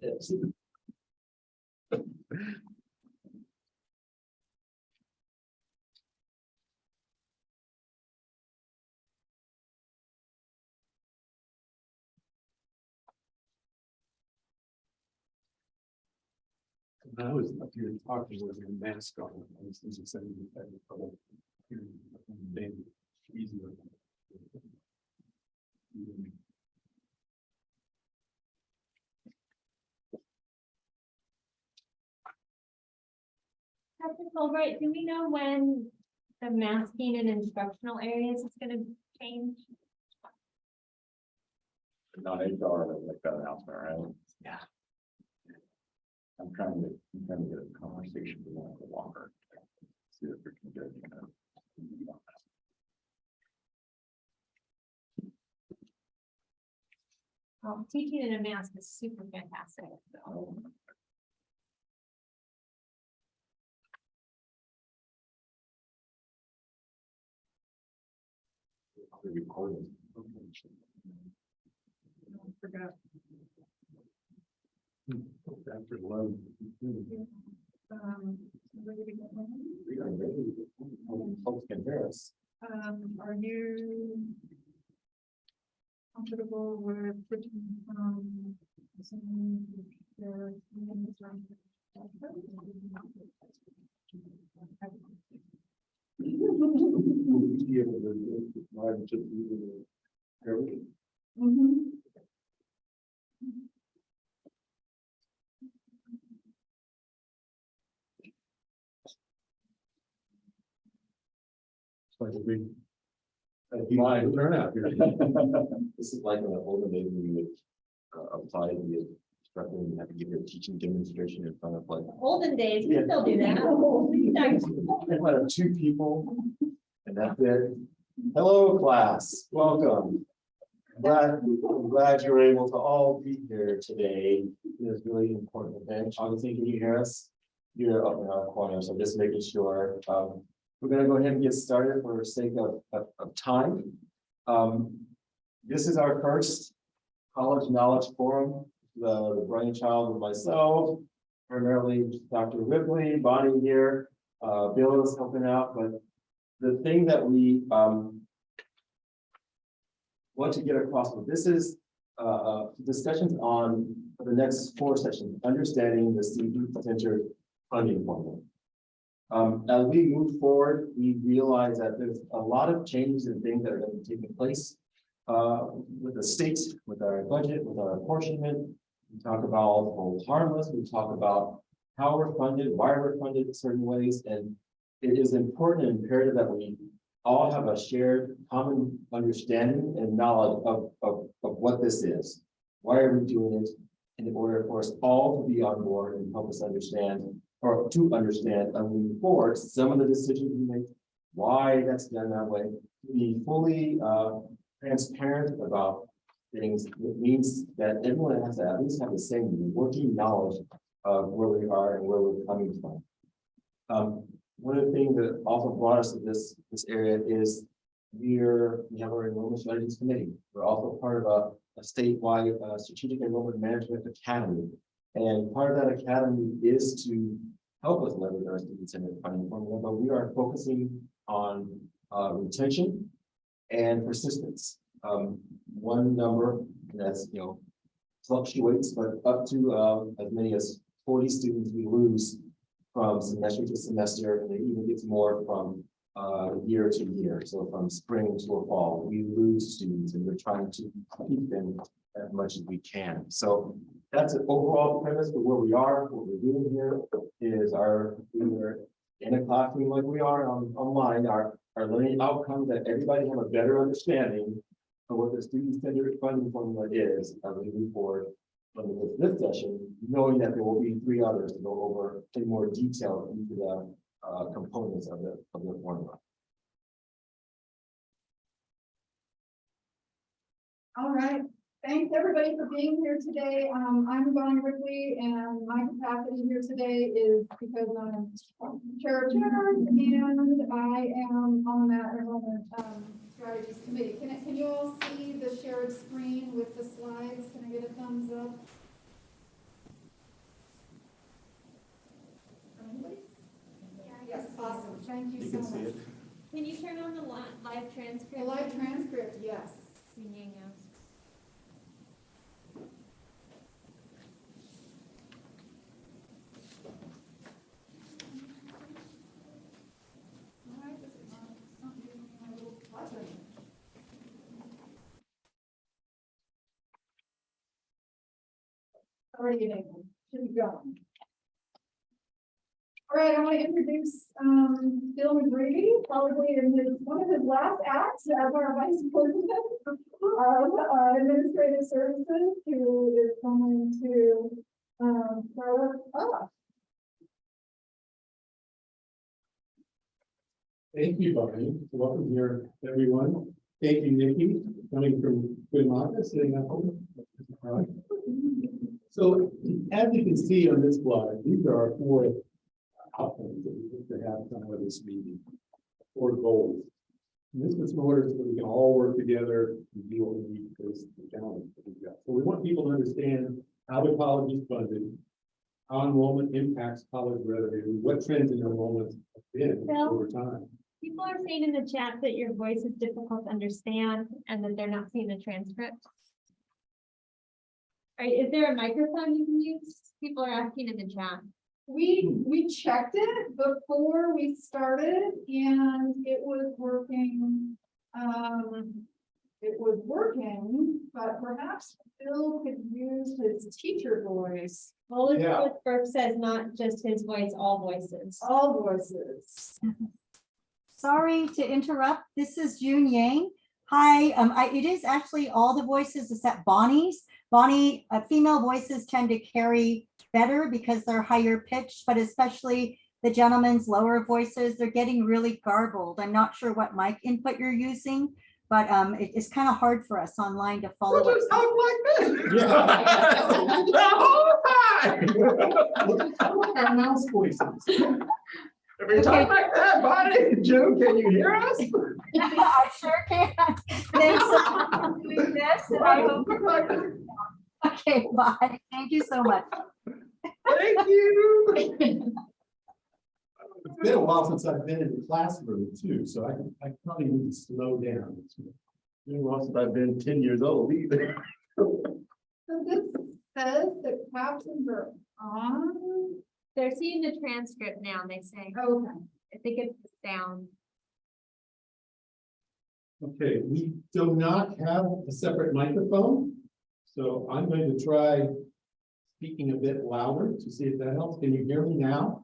Yes. I was up here talking with a mask on. I was just saying that easier. Dr. Fulbright, do we know when the masking in instructional areas is going to change? Not HR, like that announcement, right? Yeah. I'm trying to get a conversation with one of the longer. See if we can get, Teaching in a mask is super fantastic. So. recording. Forgot. After load. Folks can hear us. Are you comfortable with switching from Like a big live turnout here. This is like in the olden days when you would apply to be a instructor and you have to give your teaching demonstration in front of like. olden days? We still do that. In front of 2 people, and that's it. Hello, class. Welcome. I'm glad you're able to all be here today. It is really important event. Obviously, can you hear us? You're up in our corner, so just making sure. We're going to go ahead and get started for the sake of time. This is our first College Knowledge Forum, the brainchild of myself, primarily Dr. Ripley, Bonnie here, Bill is helping out, but the thing that we want to get across with this is discussions on the next 4 sessions, understanding the student-centered funding formula. As we move forward, we realize that there's a lot of changes and things that are going to be taking place with the state, with our budget, with our apportionment. We talk about hold harmless. We talk about how we're funded, why we're funded in certain ways, and it is important and imperative that we all have a shared common understanding and knowledge of what this is. Why are we doing it? In order for us all to be on board and help us understand, or to understand and move forward some of the decisions we make, why that's done that way, to be fully transparent about things. It means that everyone has to at least have the same working knowledge of where we are and where we're coming from. One of the things that also brought us to this area is we have our enrollment strategies committee. We're also part of a statewide strategic enrollment management academy. And part of that academy is to help us leverage our student-centered funding formula, but we are focusing on retention and persistence. One number that's fluctuates, but up to as many as 40 students we lose from semester to semester, and it even gets more from year to year. So from spring to a fall, we lose students, and we're trying to keep them as much as we can. So that's an overall premise for where we are. What we're doing here is we're in a classroom like we are online, our learning outcomes, that everybody have a better understanding of what the student-centered funding formula is as we move forward from this session, knowing that there will be 3 others to go over in more detail into the components of the formula. All right. Thanks everybody for being here today. I'm Bonnie Ripley, and my capacity here today is because I'm chair of chairs, and I am on that enrollment strategies committee. Can you all see the shared screen with the slides? Can I get a thumbs up? Thank you You so can much. see it. Can you turn on the live transcript? The live transcript, yes. Singing us. Why does it not, it's not giving me my little button. Already enabled, should be going. All right, I want to introduce Bill McGreevy, probably in one of his last acts as our vice president of administrative services, who is coming to start us off. Thank you, Bonnie. Welcome here, everyone. Thank you, Nikki, coming from Grossmont, sitting up. All right. So as you can see on this slide, these are our four outcomes that we hope to have come out of this meeting, four goals. And this is in order so we can all work together and deal with the challenge that we've got. So we want people to understand how the college is funded, how enrollment impacts college revenue, what trends in enrollment have been Bill? over time. People are saying in the chat that your voice is difficult to understand and that they're not seeing the transcript. All right, is there a microphone you can use? People are asking in the chat. We checked it before we started and it was working. It was working, but perhaps Bill could use his teacher voice. Well, Yeah. Elizabeth Burke says not just his voice, all voices. All voices. Sorry to interrupt. This is June Yang. Hi, it is actually all the voices except Bonnie's. Bonnie, female voices tend to carry better because they're higher pitched, but especially the gentleman's lower voices, they're getting really garbled. I'm not sure what mic input you're using, but it's kind of hard for us online to follow. We'll just talk like this. Yeah. The whole time. Our mouse voices. If we talk like that, Bonnie, June, can you hear us? I sure can. Thanks so much for doing this. And I hope. Okay, bye. Thank you so much. Thank you. It's been a while since I've been in the classroom too, so I probably need to slow down. You lost, I've been 10 years old either. So this says that captions are on. They're seeing the transcript now, they say. Okay. I think it's the sound. Okay, we do not have a separate microphone, so I'm going to try speaking a bit louder to see if that helps. Can you hear me now?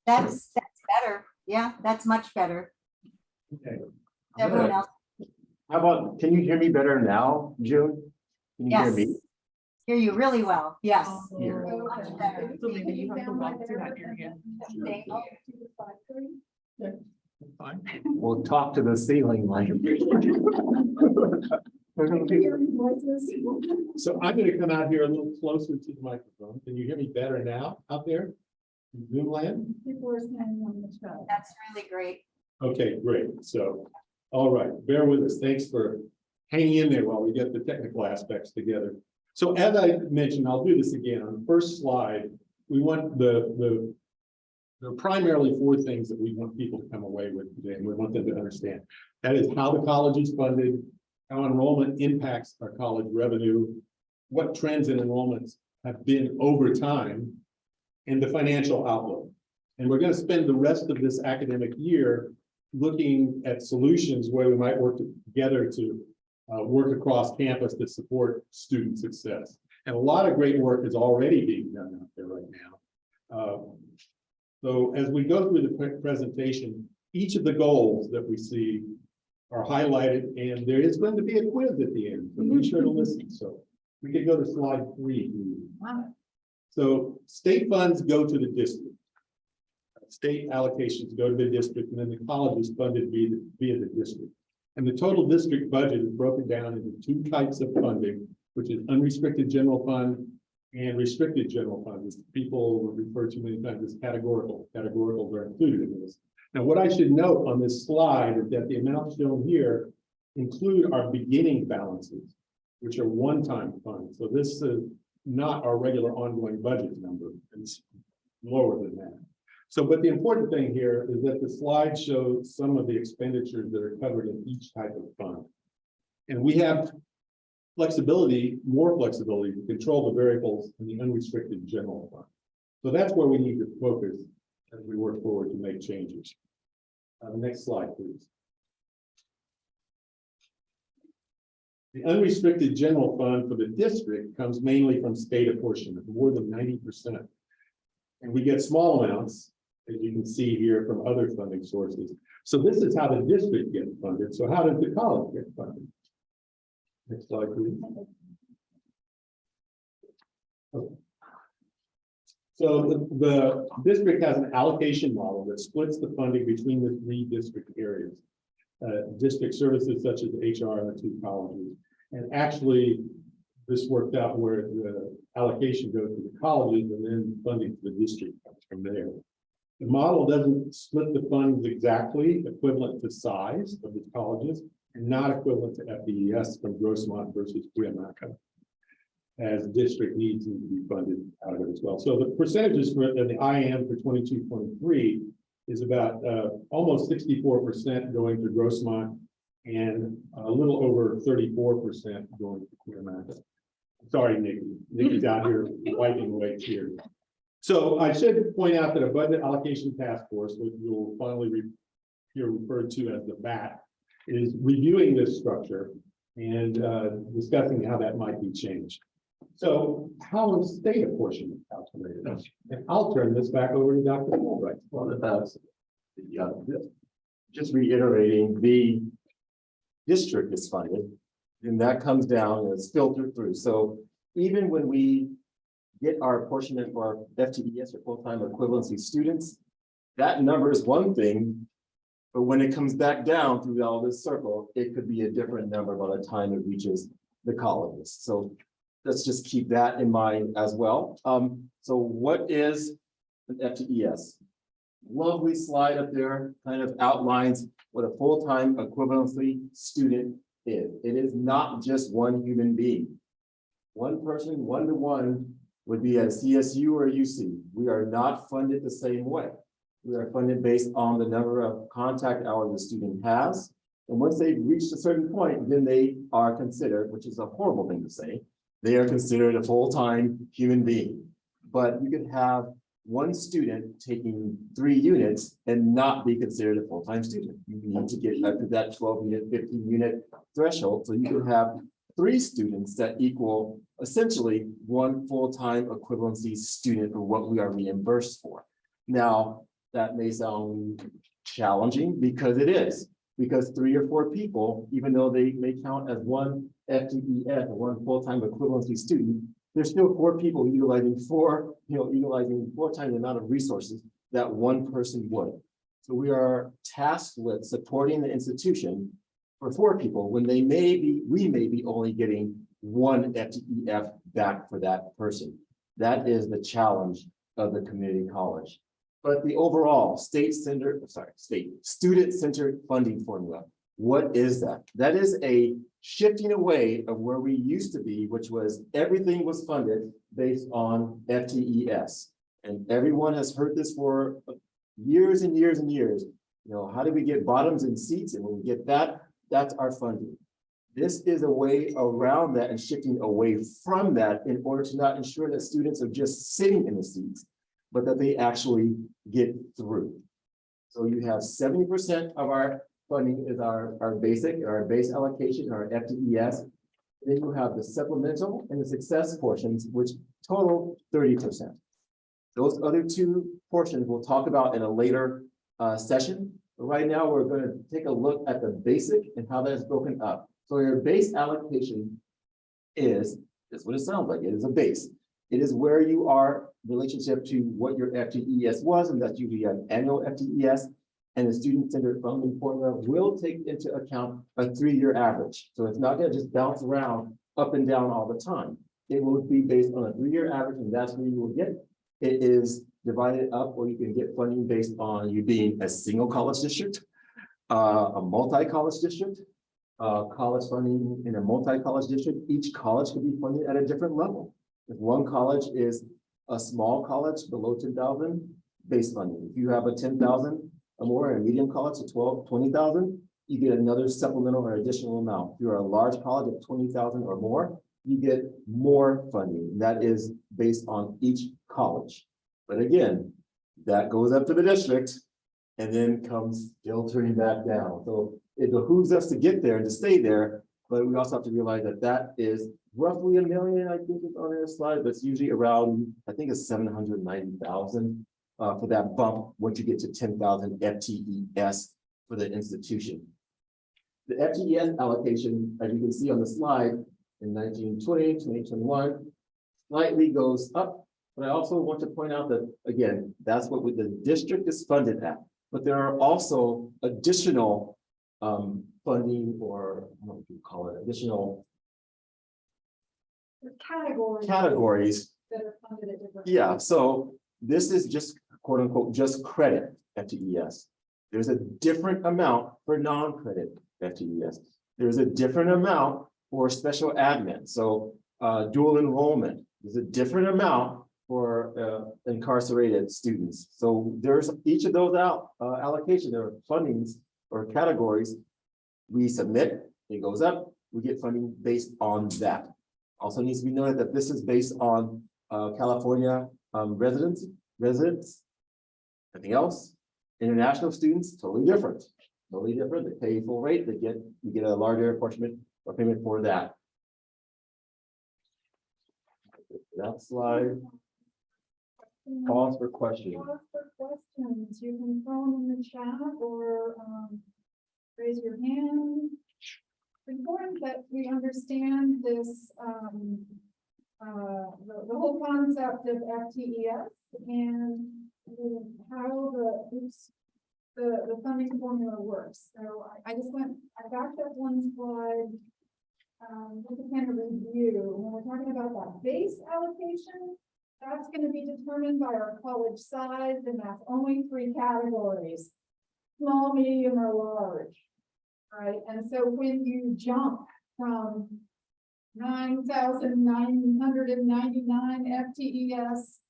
That's better. Yeah, that's much better. Okay. Everyone else. How about, can you hear me better now, June? Can you hear Yes. me? Hear you really well. Yes. Here. Much better. So maybe you have to walk to that area. Thank you. Fine. We'll talk to the ceiling like. Hearing voices. So I'm going to come out here a little closer to the microphone. Can you hear me better now out there? In Zoom land? People are saying on the show. That's really great. Okay, great. So, all right, bear with us. Thanks for hanging in there while we get the technical aspects together. So as I mentioned, I'll do this again. On the first slide, we want there are primarily four things that we want people to come away with today, and we want them to understand. That is how the college is funded, how enrollment impacts our college revenue, what trends in enrollments have been over time, and the financial outlook. And we're going to spend the rest of this academic year looking at solutions where we might work together to work across campus to support student success. And a lot of great work is already being done out there right now. So as we go through the presentation, each of the goals that we see are highlighted, and there is going to be a quiz at the end, so be sure to listen. So we could go to slide 3. Wow. So state funds go to the district. State allocations go to the district, and then the college is funded via the district. And the total district budget is broken down into two types of funding, which is unrestricted general fund and restricted general fund, which people refer to many times as categorical. Categoricals are included in this. Now, what I should note on this slide is that the amounts shown here include our beginning balances, which are one-time funds. So this is not our regular ongoing budget number. It's lower than that. So, but the important thing here is that the slide shows some of the expenditures that are covered in each type of fund. And we have flexibility, more flexibility to control the variables in the unrestricted general fund. So that's where we need to focus as we work forward to make changes. The next slide, please. The unrestricted general fund for the district comes mainly from state apportionment, more than 90%. And we get small amounts, as you can see here, from other funding sources. So this is how the district gets funded. So how does the college get funded? Next slide, please. So the district has an allocation model that splits the funding between the three district areas. District services such as HR and the two colleges. And actually, this worked out where the allocation goes to the colleges and then funding to the district comes from there. The model doesn't split the funds exactly equivalent to size of the colleges and not equivalent to FDES from Grossmont versus Cuyamaca, as district needs to be funded out of it as well. So the percentages for the IAM for 22-23 is about almost 64% going to Grossmont and a little over 34% going to Cuyamaca. Sorry, Nikki. Nikki's out here wiping away tears. So I should point out that a budget allocation task force, which you'll finally hear referred to as the BAT, is reviewing this structure and discussing how that might be changed. So how is state apportionment calculated? And I'll turn this back over to Dr. Fulbright. Well, that's, just reiterating, the district is funded, and that comes down and is filtered through. So even when we get our apportionment for our FTES or full-time equivalency students, that number is one thing, but when it comes back down through all this circle, it could be a different number by the time it reaches the colleges. So let's just keep that in mind as well. So what is an FTES? Lovely slide up there, kind of outlines what a full-time equivalency student is. It is not just one human being. One person, one-to-one, would be at CSU or UC. We are not funded the same way. We are funded based on the number of contact hours the student has. And once they've reached a certain point, then they are considered, which is a horrible thing to say, they are considered a full-time human being. But you could have one student taking 3 units and not be considered a full-time student. You need to get up to that 12-unit, 15-unit threshold. So you could have 3 students that equal essentially one full-time equivalency student for what we are reimbursed for. Now, that may sound challenging because it is, because 3 or 4 people, even though they may count as one FTES or one full-time equivalency student, there's still 4 people utilizing 4 times the amount of resources that one person would. So we are tasked with supporting the institution for 4 people when we may be only getting 1 FTEF back for that person. That is the challenge of the community college. But the overall student-centered funding formula, what is that? That is a shifting away of where we used to be, which was everything was funded based on FTES. And everyone has heard this for years and years and years. You know, how do we get bottoms in seats? And when we get that, that's our funding. This is a way around that and shifting away from that in order to not ensure that students are just sitting in the seats, but that they actually get through. So you have 70% of our funding is our base allocation, our FTES. Then you have the supplemental and the success portions, which total 30%. Those other 2 portions we'll talk about in a later session. But right now, we're going to take a look at the basic and how that is broken up. So your base allocation is what it sounds like. It is a base. It is where you are in relationship to what your FTES was, and that's usually an annual FTES. And the student-centered funding formula will take into account a 3-year average. So it's not going to just bounce around up and down all the time. It will be based on a 3-year average, and that's where you will get. It is divided up, or you can get funding based on you being a single college district, a multi-college district, college funding in a multi-college district. Each college could be funded at a different level. If one college is a small college below 10,000, base funding. If you have a 10,000 or more in a medium college to 20,000, you get another supplemental or additional amount. If you're a large college of 20,000 or more, you get more funding. That is based on each college. But again, that goes up to the district and then comes filtering back down. So it behooves us to get there and to stay there, but we also have to realize that that is roughly $1 million, I think is on this slide, but it's usually around, I think it's 790,000 for that bump once you get to 10,000 FTES for the institution. The FTES allocation, as you can see on the slide, in 1920, 2021, slightly goes up. But I also want to point out that, again, that's what the district is funded at. But there are also additional funding, or what do you call it, additional categories that are funded at different. Yeah, so this is just quote unquote, just credit FTES. There's a different amount for non-credit FTES. There's a different amount for special admin. So dual enrollment, there's a different amount for incarcerated students. So there's each of those allocation or fundings or categories we submit, it goes up, we get funding based on that. Also needs to be noted that this is based on California residents. Anything else? International students, totally different. Totally different. They pay full rate, you get a larger apportionment or payment for that. That slide. Pause for questions. Pause for questions. You can throw them in the chat or raise your hand. It's important that we understand this, the whole concept of FTES and how the funding formula works. So I backed up one slide just to kind of review. When we're talking about that base allocation, that's going to be determined by our college size, and that's only 3 categories: small, medium, or large. Right, and so when you jump from 9,999 FTES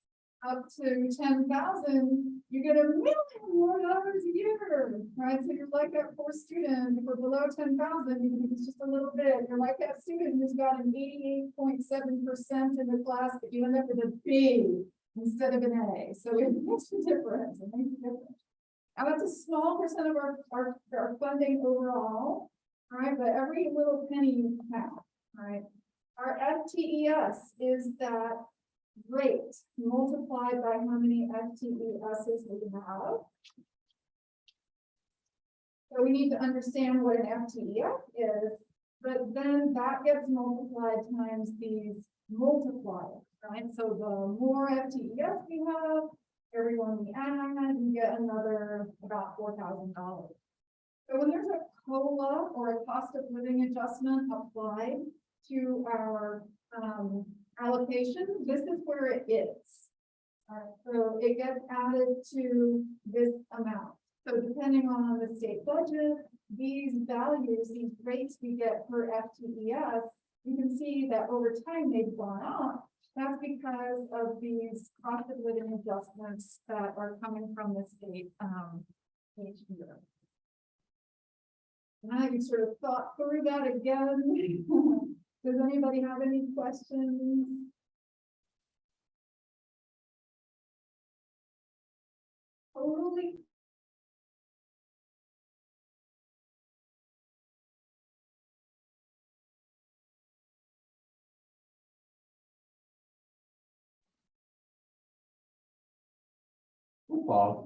up to 10,000, you get $1 million more a year, right? So you're like that poor student. If we're below 10,000, it's just a little bit. You're like that student who's got an 88.7% in the class, but you end up with a B instead of an A. So it makes a difference. It makes a difference. Now that's a small percent of our funding overall, right? But every little penny counts, right? Our FTES is that rate multiplied by how many FTESs we have. So we need to understand what an FTES is, but then that gets multiplied times these multipliers, right? So the more FTES we have, everyone we add, you get another about $4,000. So when there's a COLA or a cost of living adjustment applied to our allocation, this is where it is. So it gets added to this amount. So depending on the state budget, these values, these rates we get per FTES, you can see that over time they've gone up. That's because of these cost of living adjustments that are coming from the state each year. And I sort of thought through that again. Does anybody have any questions? Totally. Paul,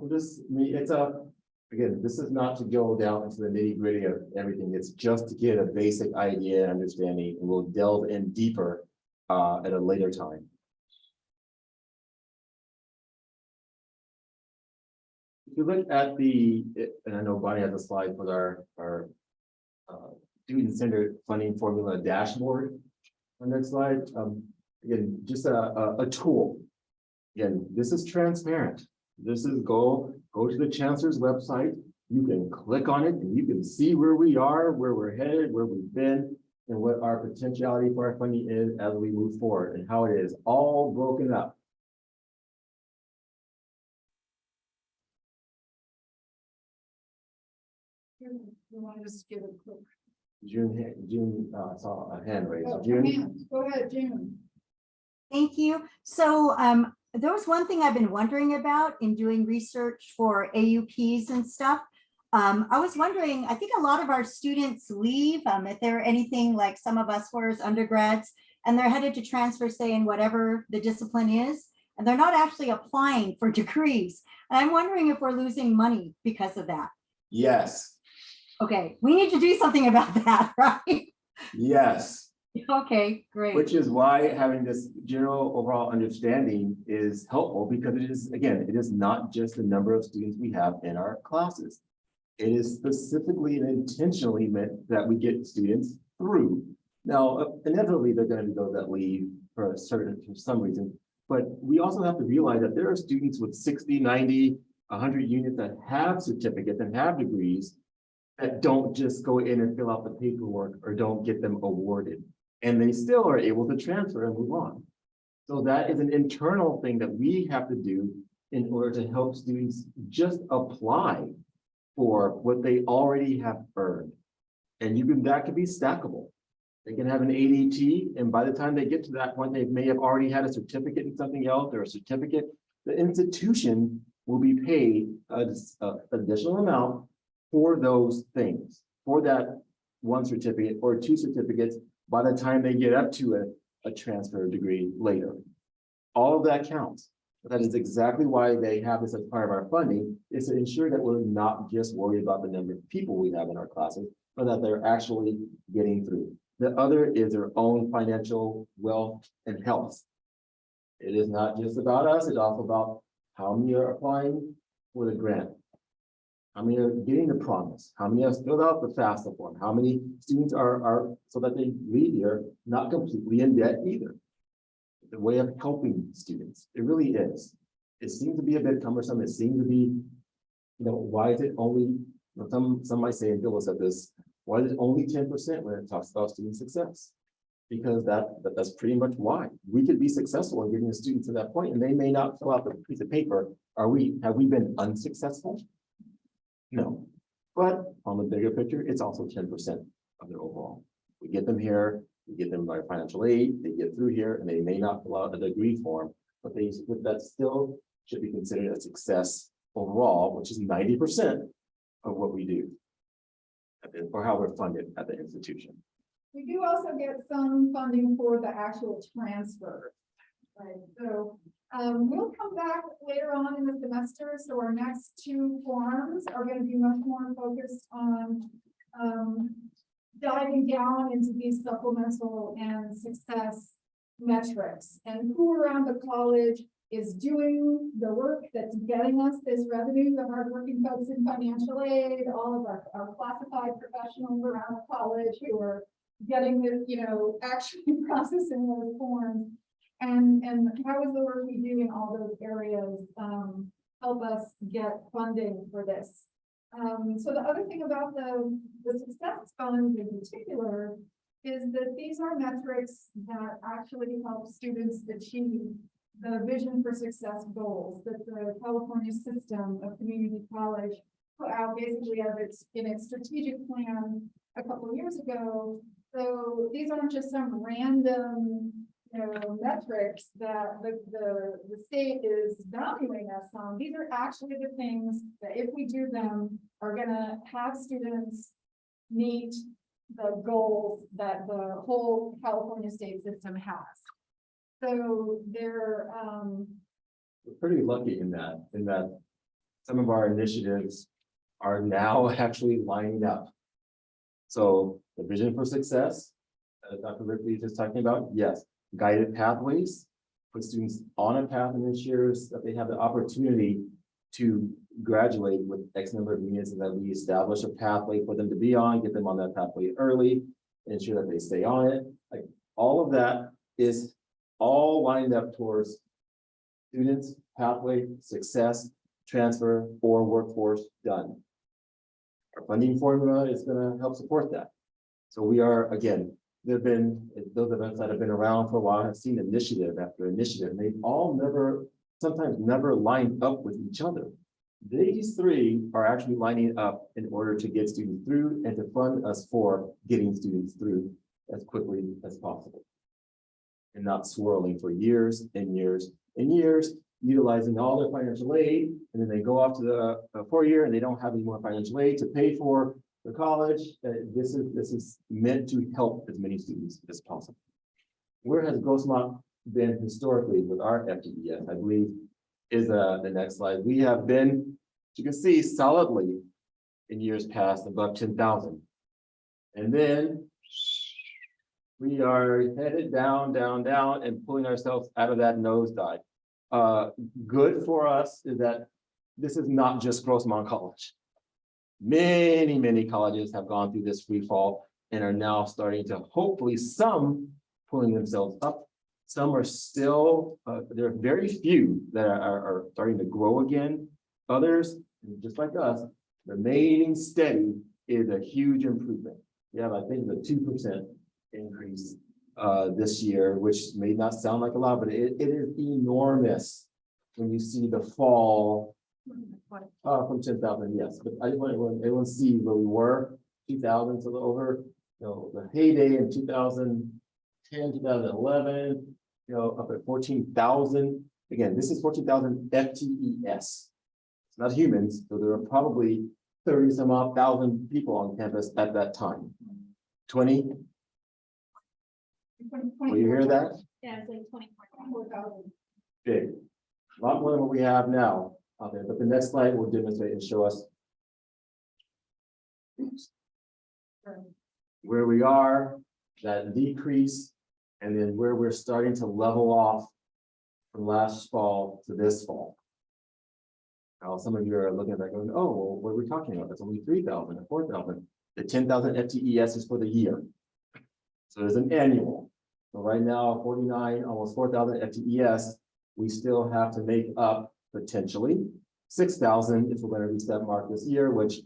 again, this is not to go down into the nitty gritty of everything. It's just to get a basic idea and understanding, and we'll delve in deeper at a later time. If you look at and I know Bonnie has a slide with our student-centered funding formula dashboard on that slide. Again, just a tool. Again, this is transparent. This is go to the chancellor's website. You can click on it and you can see where we are, where we're headed, where we've been, and what our potentiality for our funding is as we move forward, and how it is all broken up. You want to just give a quick. June, saw a hand raised. Oh, June? hand. Go ahead, June. Thank you. So there was one thing I've been wondering about in doing research for AUPs and stuff. I was wondering, I think a lot of our students leave, if they're anything like some of us were as undergrads, and they're headed to transfer, say, in whatever the discipline is, and they're not actually applying for degrees. And I'm wondering if we're losing money because of that. Yes, Okay, we need to do something about that, right? yes. Okay, great. Which is why having this general overall understanding is helpful, because it is, again, it is not just the number of students we have in our classes. It is specifically and intentionally meant that we get students through. Now, inevitably, there are going to be those that leave for some reason, but we also have to realize that there are students with 60, 90, 100 units that have certificates and have degrees that don't just go in and fill out the paperwork or don't get them awarded. And they still are able to transfer and move on. So that is an internal thing that we have to do in order to help students just apply for what they already have earned. And that could be stackable. They can have an ADT, and by the time they get to that point, they may have already had a certificate in something else or a certificate. The institution will be paid an additional amount for those things, for that one certificate or two certificates by the time they get up to a transfer degree later. All of that counts. That is exactly why they have this as part of our funding, is to ensure that we're not just worried about the number of people we have in our classes, but that they're actually getting through. The other is their own financial wealth and health. It is not just about us, it's also about how many are applying for the grant, how many are getting the promise, how many have filled out the FAFSA form, how many students are so that they leave here not completely in debt either. The way of helping students, it really is. It seems to be a bit cumbersome. It seems to be, why is it only, some might say, and Bill said this, why is it only 10% when it talks about student success? Because that's pretty much why. We could be successful in getting a student to that point, and they may not fill out the piece of paper. Have we been unsuccessful? No. But on the bigger picture, it's also 10% of their overall. We get them here, we get them by financial aid, they get through here, and they may not fill out a degree form, but that still should be considered a success overall, which is 90% of what we do, or how we're funded at the institution. We do also get some funding for the actual transfer, right? So we'll come back later on in the semester. So our next two forums are going to be much more focused on diving down into these supplemental and success metrics and who around the college is doing the work that's getting us this revenue, the hardworking folks in financial aid, all of our classified professionals around the college who are getting this, actually processing those forms, and how is the work we do in all those areas help us get funding for this. So the other thing about the success funds in particular is that these are metrics that actually help students achieve the vision for success goals that the California system of community college put out basically in its strategic plan a couple of years ago. So these aren't just some random metrics that the state is valuing us on. These are actually the things that, if we do them, are going to have students meet the goals that the whole California state system has. So we're pretty lucky in that some of our initiatives are now actually lining up. So the vision for success, as Dr. Ripley is just talking about, yes. Guided pathways, put students on a path and ensures that they have the opportunity to graduate with X number of units, and that we establish a pathway for them to be on, get them on that pathway early, ensure that they stay on it. Like all of that is all lined up towards students, pathway, success, transfer, or workforce done. Our funding formula is going to help support that. So we are, again, there have been, those of us that have been around for a while have seen initiative after initiative, and they've all sometimes never lined up with each other. These three are actually lining up in order to get students through and to fund us for getting students through as quickly as possible. And not swirling for years and years and years, utilizing all their financial aid, and then they go off to the 4-year and they don't have any more financial aid to pay for the college. This is meant to help as many students as possible. Where has Grossmont been historically with our FTES? I believe is the next slide. We have been, you can see, solidly in years past above 10,000. And then we are headed down, down, down and pulling ourselves out of that nosedive. Good for us is that this is not just Grossmont College. Many, many colleges have gone through this free fall and are now starting to, hopefully some pulling themselves up. Some are still, there are very few that are starting to grow again. Others, just like us, remaining steady is a huge improvement. Yeah, I think the 2% increase this year, which may not sound like a lot, but it is enormous when you see the fall from 10,000. Yes, but I just want everyone to see where we were 2000 to over, the heyday in 2010, 2011, up at 14,000. Again, this is 14,000 FTES. It's not humans, so there are probably 30 some odd thousand people on campus at that time. 20. Will you hear that? Yeah, it's like 24,000. Big. A lot more than what we have now out there, but the next slide will demonstrate and show us where we are, that decrease, and then where we're starting to level off from last fall to this fall. Now, some of you are looking at that going, oh, well, what are we talking about? That's only 3,000 or 4,000. The 10,000 FTES is for the year. So there's an annual. So right now, 49, almost 4,000 FTES, we still have to make up potentially 6,000 if we're going to reach that mark this year, which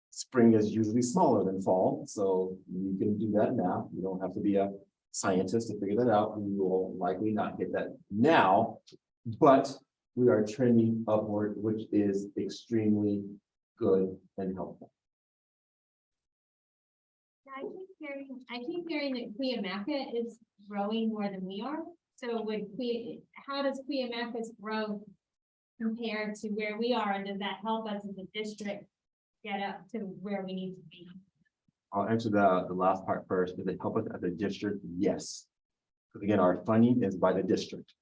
spring is usually smaller than fall. So you can do that now. You don't have to be a scientist to figure that out. We will likely not get that now, but we are trending upward, which is extremely good and helpful. I keep hearing that Cuyamaca is growing more than we are. So how does Cuyamaca's growth compare to where we are, and does that help us as a district get up to where we need to be? I'll answer the last part first. Does it help us as a district? Yes. Because again, our funding is by the district.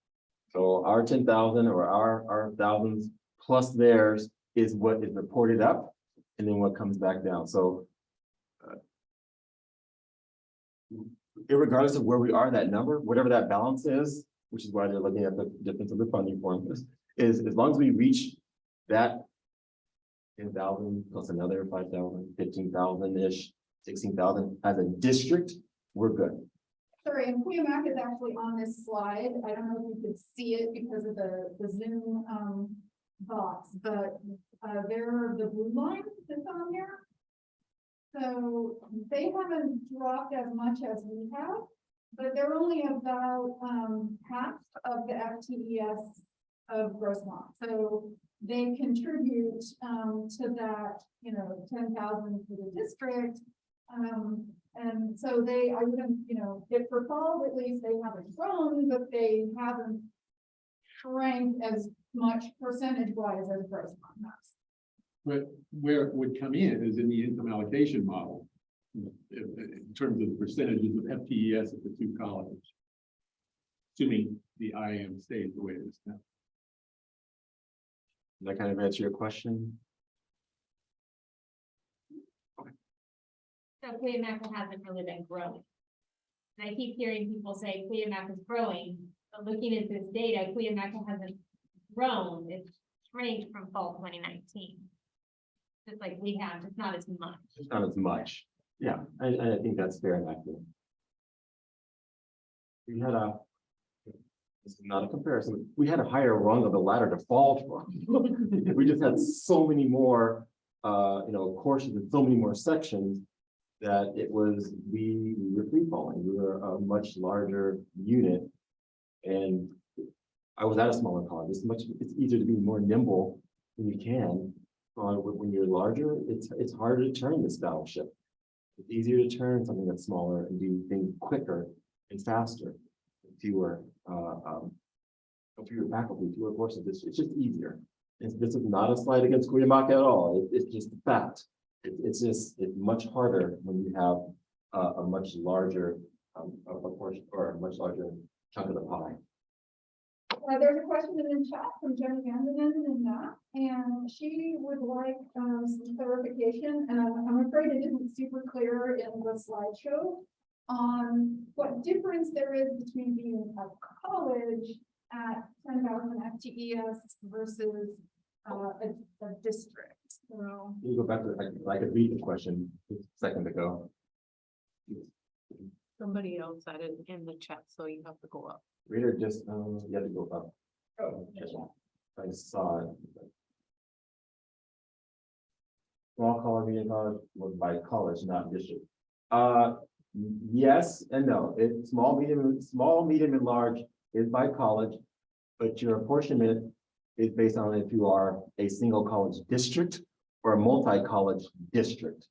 So our 10,000 or our thousands plus theirs is what is reported up and then what comes back down. So irregardless of where we are, that number, whatever that balance is, which is why they're looking at the difference of the funding formulas, is as long as we reach that 10,000 plus another 5,000, 15,000-ish, 16,000 as a district, we're good. Sorry, and Cuyamaca is actually on this slide. I don't know if you could see it because of the Zoom box, but they're the blue line that's on here. So they haven't dropped as much as we have, but they're only about half of the FTES of Grossmont. So they contribute to that, 10,000 for the district. And so I wouldn't, if for fall, at least they haven't grown, but they haven't shrank as much percentage-wise as Grossmont has. But where it would come in is in the income allocation model, in terms of the percentages of FTES at the two colleges, assuming the IAM stays the way it is now. Does that kind of answer your question? So Cuyamaca hasn't really been growing. And I keep hearing people say Cuyamaca is growing, but looking at this data, Cuyamaca hasn't grown. It's shrank from fall 2019. Just like we have, just not as much. It's not as much. Yeah, I think that's fair and accurate. We had this is not a comparison. We had a higher rung of the ladder to fall from. We just had so many more, courses and so many more sections that it was, we were free falling. We were a much larger unit. And I was at a smaller college. It's easier to be more nimble when you can. When you're larger, it's harder to turn this battleship. It's easier to turn something that's smaller and do things quicker and faster. Fewer faculty, fewer courses. It's just easier. This is not a slide against Cuyamaca at all. It's just a fact. It's much harder when you have a much larger a portion or a much larger chunk of the pie. There's a question in the chat from Jenny Vanderman in that, and she would like some clarification, and I'm afraid it isn't super clear in the slideshow on what difference there is between being a college at 10,000 FTEs versus a district. So You go back to I could read the question a second ago. Somebody else had it in the chat, so you have to go up. Reader just you have to go up. Oh, I saw it. Small college, medium college, was by college, not district. Yes and no. It's small, medium, and large is by college, but your apportionment is based on if you are a single college district or a multi-college district.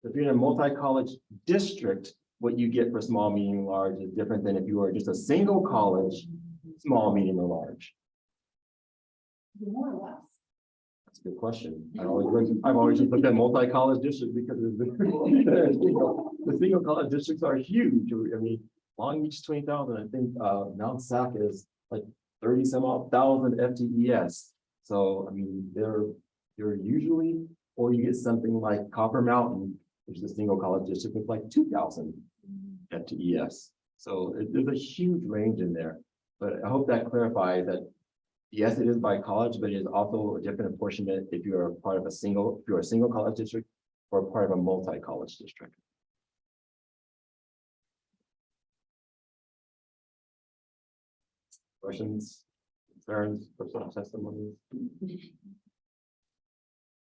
If you're in a multi-college district, what you get for small, medium, large is different than if you are just a single college, small, medium, or large. more or less. That's a good question. I've always just looked at multi-college districts because the single college districts are huge. I mean, Long Beach 20,000. I think Mount Sac is like 30 some odd thousand FTEs. So I mean, they're usually, or you get something like Copper Mountain, which is a single college district with like 2,000 FTEs. So there's a huge range in there. But I hope that clarifies that yes, it is by college, but it is also a different apportionment if you're a part of if you're a single college district or part of a multi-college district. Questions, concerns, personal testimonies?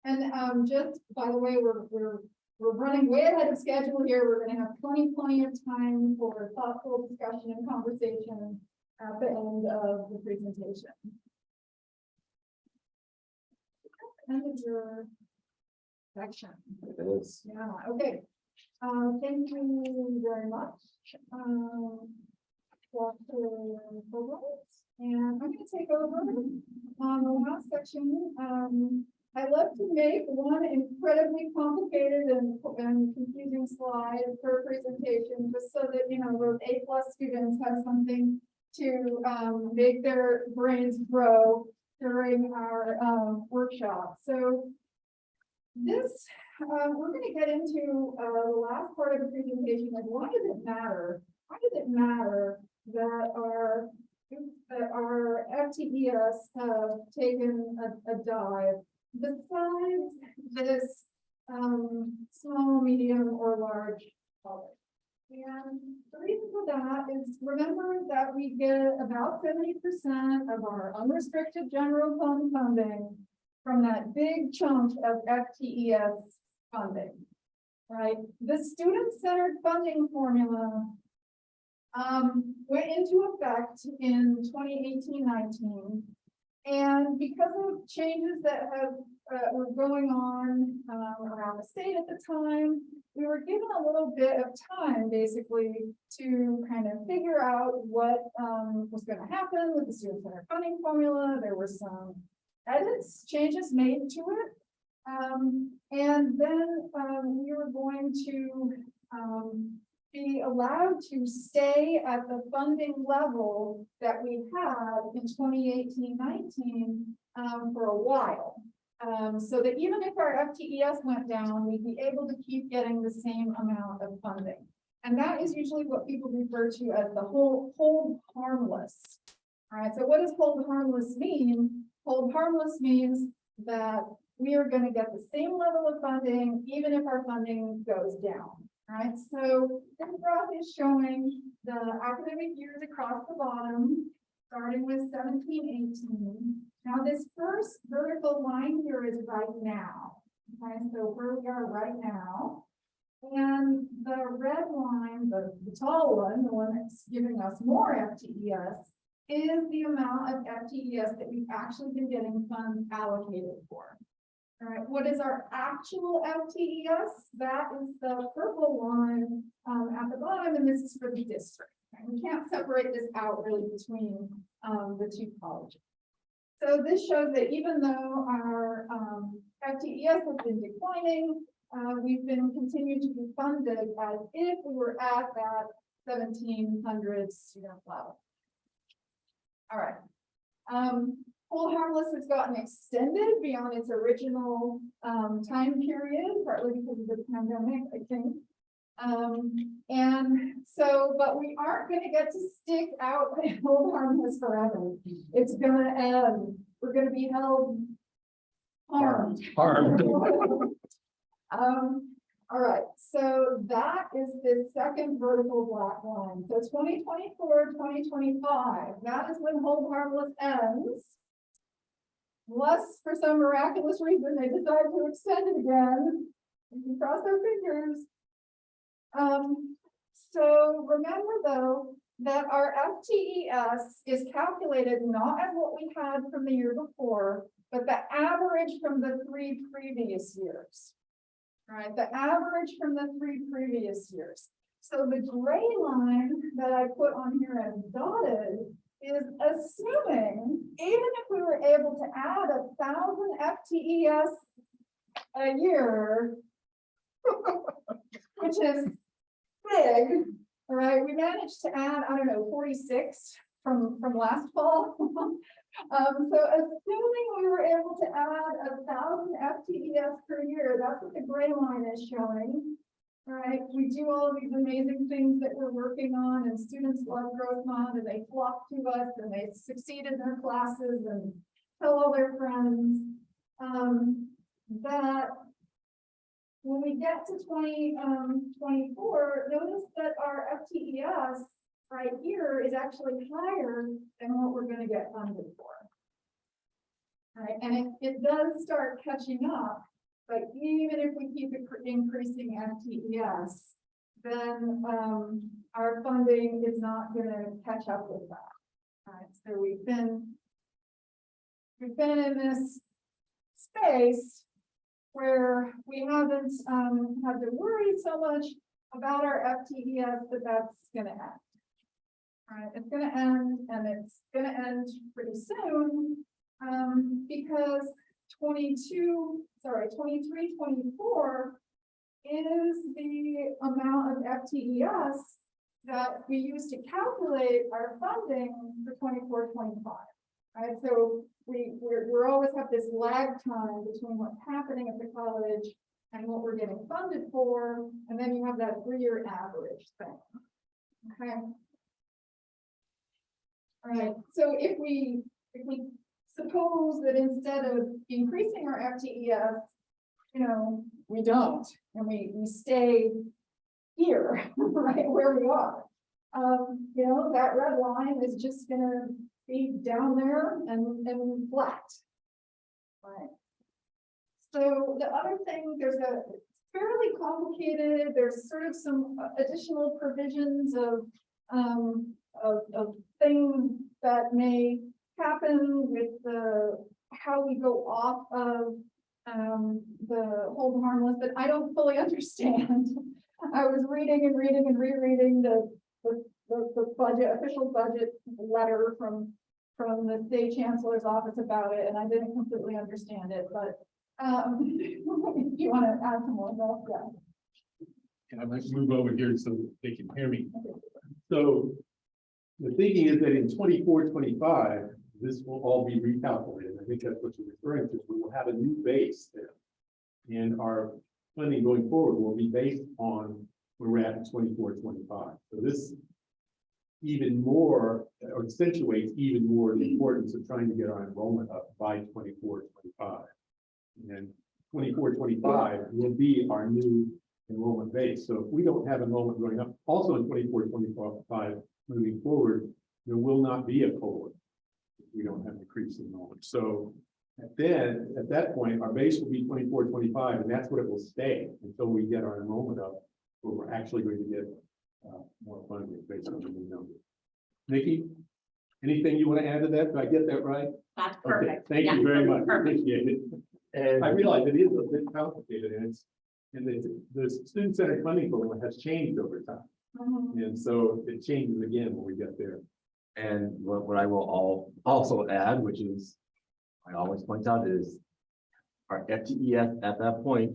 And just by the way, we're running way ahead of schedule here. We're going to have plenty of time for thoughtful discussion and conversation at the end of the presentation. End of your section. It is. Yeah, okay. Thank you very much. Dr. Fulbright. And I'm going to take over on the last section. I love to make one incredibly complicated and confusing slide per presentation, just so that, you know, those A+ students have something to make their brains grow during our workshop. So this, we're going to get into the last part of the presentation. Like, why does it matter? Why does it matter that our FTEs have taken a dive besides this small, medium, or large college? And the reason for that is, remember that we get about 70% of our unrestricted general fund funding from that big chunk of FTES funding, right? The student-centered funding formula went into effect in 2018-19. And because of changes that were going on around the state at the time, we were given a little bit of time basically to kind of figure out what was going to happen with the student-centered funding formula. There were some changes made to it. And then we were going to be allowed to stay at the funding level that we had in 2018-19 for a while. So that even if our FTES went down, we'd be able to keep getting the same amount of funding. And that is usually what people refer to as the hold harmless. All right, so what does hold harmless mean? Hold harmless means that we are going to get the same level of funding, even if our funding goes down. All right, so this graph is showing the academic years across the bottom, starting with 17-18. Now, this first vertical line here is right now. Okay, so where we are right now. And the red line, the tall one, the one that's giving us more FTES, is the amount of FTES that we've actually been getting funds allocated for. All right, what is our actual FTES? That is the purple line at the bottom, and this is for the district. And we can't separate this out really between the two colleges. So this shows that even though our FTES has been declining, we've been continuing to be funded as if we were at that 1,700 student level. All right. Hold harmless has gotten extended beyond its original time period, partly because of the pandemic, I think. And so, but we aren't going to get to stick out and hold harmless forever. It's going to end. We're going to be held harmed. All right, so that is the second vertical black line. So 2024, 2025, that is when hold harmless ends. Unless for some miraculous reason they decide to extend it again. We can cross our fingers. So remember though, that our FTES is calculated not as what we had from the year before, but the average from the 3 previous years. All right, the average from the 3 previous years. So the gray line that I put on here as dotted is assuming, even if we were able to add 1,000 FTES a year, which is big, all right, we managed to add, I don't know, 46 from last fall. So assuming we were able to add 1,000 FTES per year, that's what the gray line is showing. All right, we do all of these amazing things that we're working on, and students love Grossmont, and they flock to us, and they succeed in their classes and tell all their friends. That when we get to 2024, notice that our FTES right here is actually higher than what we're going to get funded for. All right, and it does start catching up. But even if we keep increasing FTES, then our funding is not going to catch up with that. All right, so we've been in this space where we haven't had to worry so much about our FTES, but that's going to end. All right, it's going to end, and it's going to end pretty soon because 23, 24 is the amount of FTES that we use to calculate our funding for 24, 25. Right, so we're always have this lag time between what's happening at the college and what we're getting funded for, and then you have that 3-year average thing. Okay. All right. So if we suppose that instead of increasing our FTES, we don't, and we stay here, right where we are. That red line is just going to be down there and flat. Right. So the other thing, there's a fairly complicated. There's sort of some additional provisions of things that may happen with how we go off of the hold harmless that I don't fully understand. I was reading and rereading the budget, official budget letter from the state chancellor's office about it, and I didn't completely understand it, but if you want to add some more, yeah. And I might move over here so they can hear me. So the thinking is that in 24, 25, this will all be recalculated. I think that's what you're referring to. We will have a new base there. And our funding going forward will be based on where we're at in 24, 25. So this even more, or accentuates even more the importance of trying to get our enrollment up by 24, 25. And 24, 25 will be our new enrollment base. So if we don't have enrollment going up, also in 24, 25 moving forward, there will not be a COLA. We don't have increased enrollment. So at that point, our base will be 24, 25, and that's what it will stay until we get our enrollment up, where we're actually going to get more funding based on the new number. Nikki, Anything you want to add to that? Did I get that right? That's Okay, perfect. thank Yeah, you very that's much. perfect. Appreciate it. And I realize it is a bit complicated and the student-centered funding program has changed over time. Mhm. And so it changes again when we get there. And what I will also add, which is, I always point out is our FTEF at that point,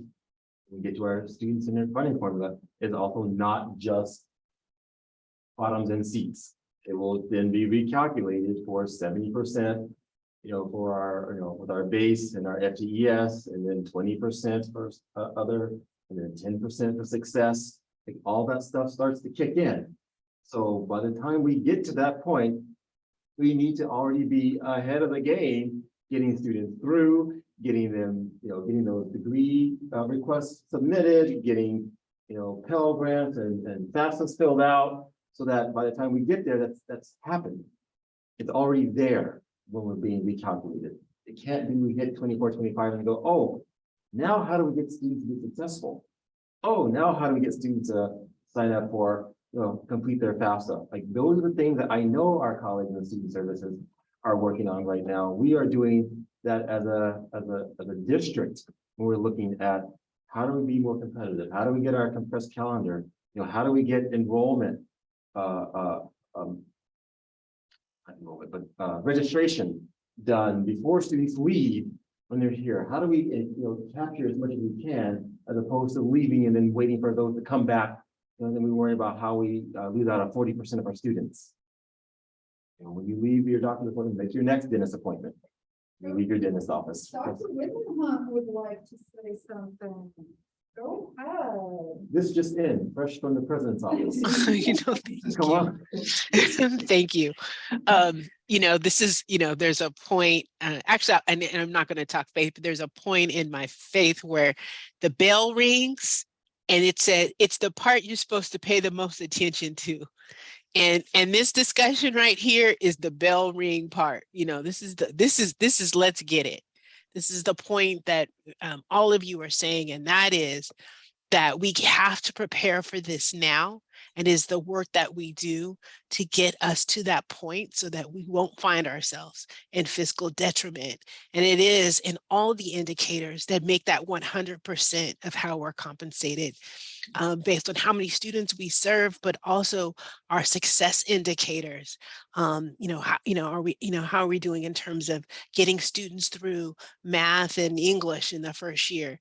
when we get to our students in their funding formula, is also not just bottoms and seats. It will then be recalculated for 70%, for our, with our base and our FTES, and then 20% for other, and then 10% for success. Like all that stuff starts to kick in. So by the time we get to that point, we need to already be ahead of the game, getting students through, getting them, getting those degree requests submitted, getting, Pell Grants and FAFSAs filled out, so that by the time we get there, that's happened. It's already there when we're being recalculated. It can't be we hit 24, 25 and go, oh, now how do we get students to be successful? Oh, now how do we get students to sign up for, complete their FAFSA? Like those are the things that I know our colleagues in the student services are working on right now. We are doing that as a district when we're looking at how do we be more competitive? How do we get our compressed calendar? How do we get enrollment, registration done before students leave when they're here? How do we, capture as much as we can, as opposed to leaving and then waiting for those to come back? And then we worry about how we lose out on 40% of our students. When you leave your doctor's appointment, make your next dentist appointment. You leave your dentist office. Dr. Whittenhunt would like to say something. Go ahead. This just in, fresh from the president's office. Thank Come you. on. Thank you. This is, there's a point, actually, and I'm not going to talk faith, but there's a point in my faith where the bell rings and it's the part you're supposed to pay the most attention to. And this discussion right here is the bell ring part. This is let's get it. This is the point that all of you are saying, and that is that we have to prepare for this now, and is the work that we do to get us to that point so that we won't find ourselves in fiscal detriment. And it is in all the indicators that make that 100% of how we're compensated, based on how many students we serve, but also our success indicators. How are we doing in terms of getting students through math and English in the first year?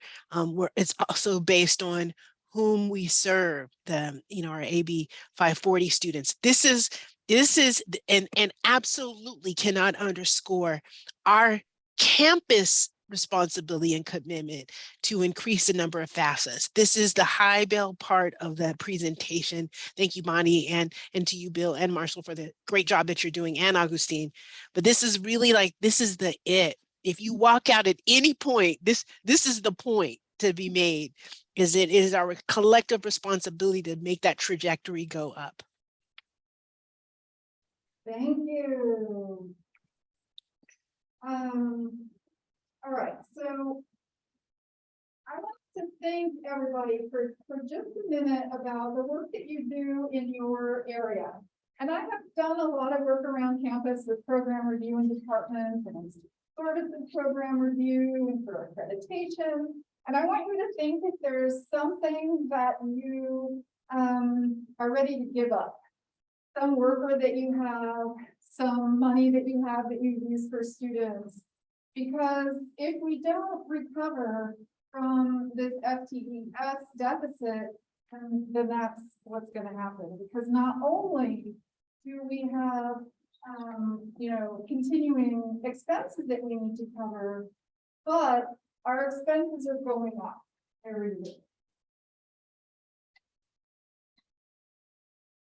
It's also based on whom we serve, our AB 540 students. This is and absolutely cannot underscore our campus responsibility and commitment to increase the number of FAFSAs. This is the high bell part of that presentation. Thank you, Bonnie, and to you, Bill and Marshall, for the great job that you're doing, and Augustine. But this is really this is the it. If you walk out at any point, this is the point to be made, is it is our collective responsibility to make that trajectory go up. Thank you. All right, so I want to thank everybody for just a minute about the work that you do in your area. And I have done a lot of work around campus with program review and departments and services program review and for accreditation. And I want you to think if there's something that you are ready to give up, some worker that you have, some money that you have that you use for students. Because if we don't recover from this FTES deficit, then that's what's going to happen. Because not only do we have, continuing expenses that we need to cover, but our expenses are going up every year.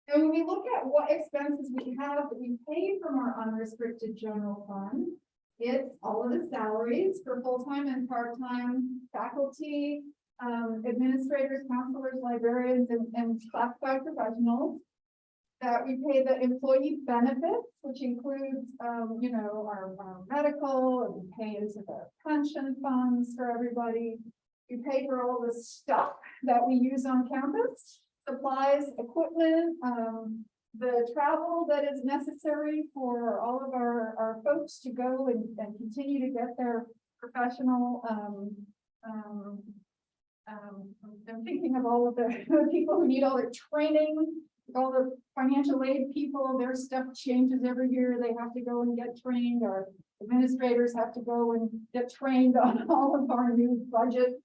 And when we look at what expenses we have that we pay from our unrestricted general fund, it's all of the salaries for full-time and part-time faculty, administrators, counselors, librarians, and classified professionals. That we pay the employee benefits, which includes, our medical, and we pay into the pension funds for everybody. We pay for all the stuff that we use on campus, supplies, equipment, the travel that is necessary for all of our folks to go and continue to get their professional, I'm thinking of all of the people who need all their training, all the financial aid people, their stuff changes every year. They have to go and get trained. Our administrators have to go and get trained on all of our new budget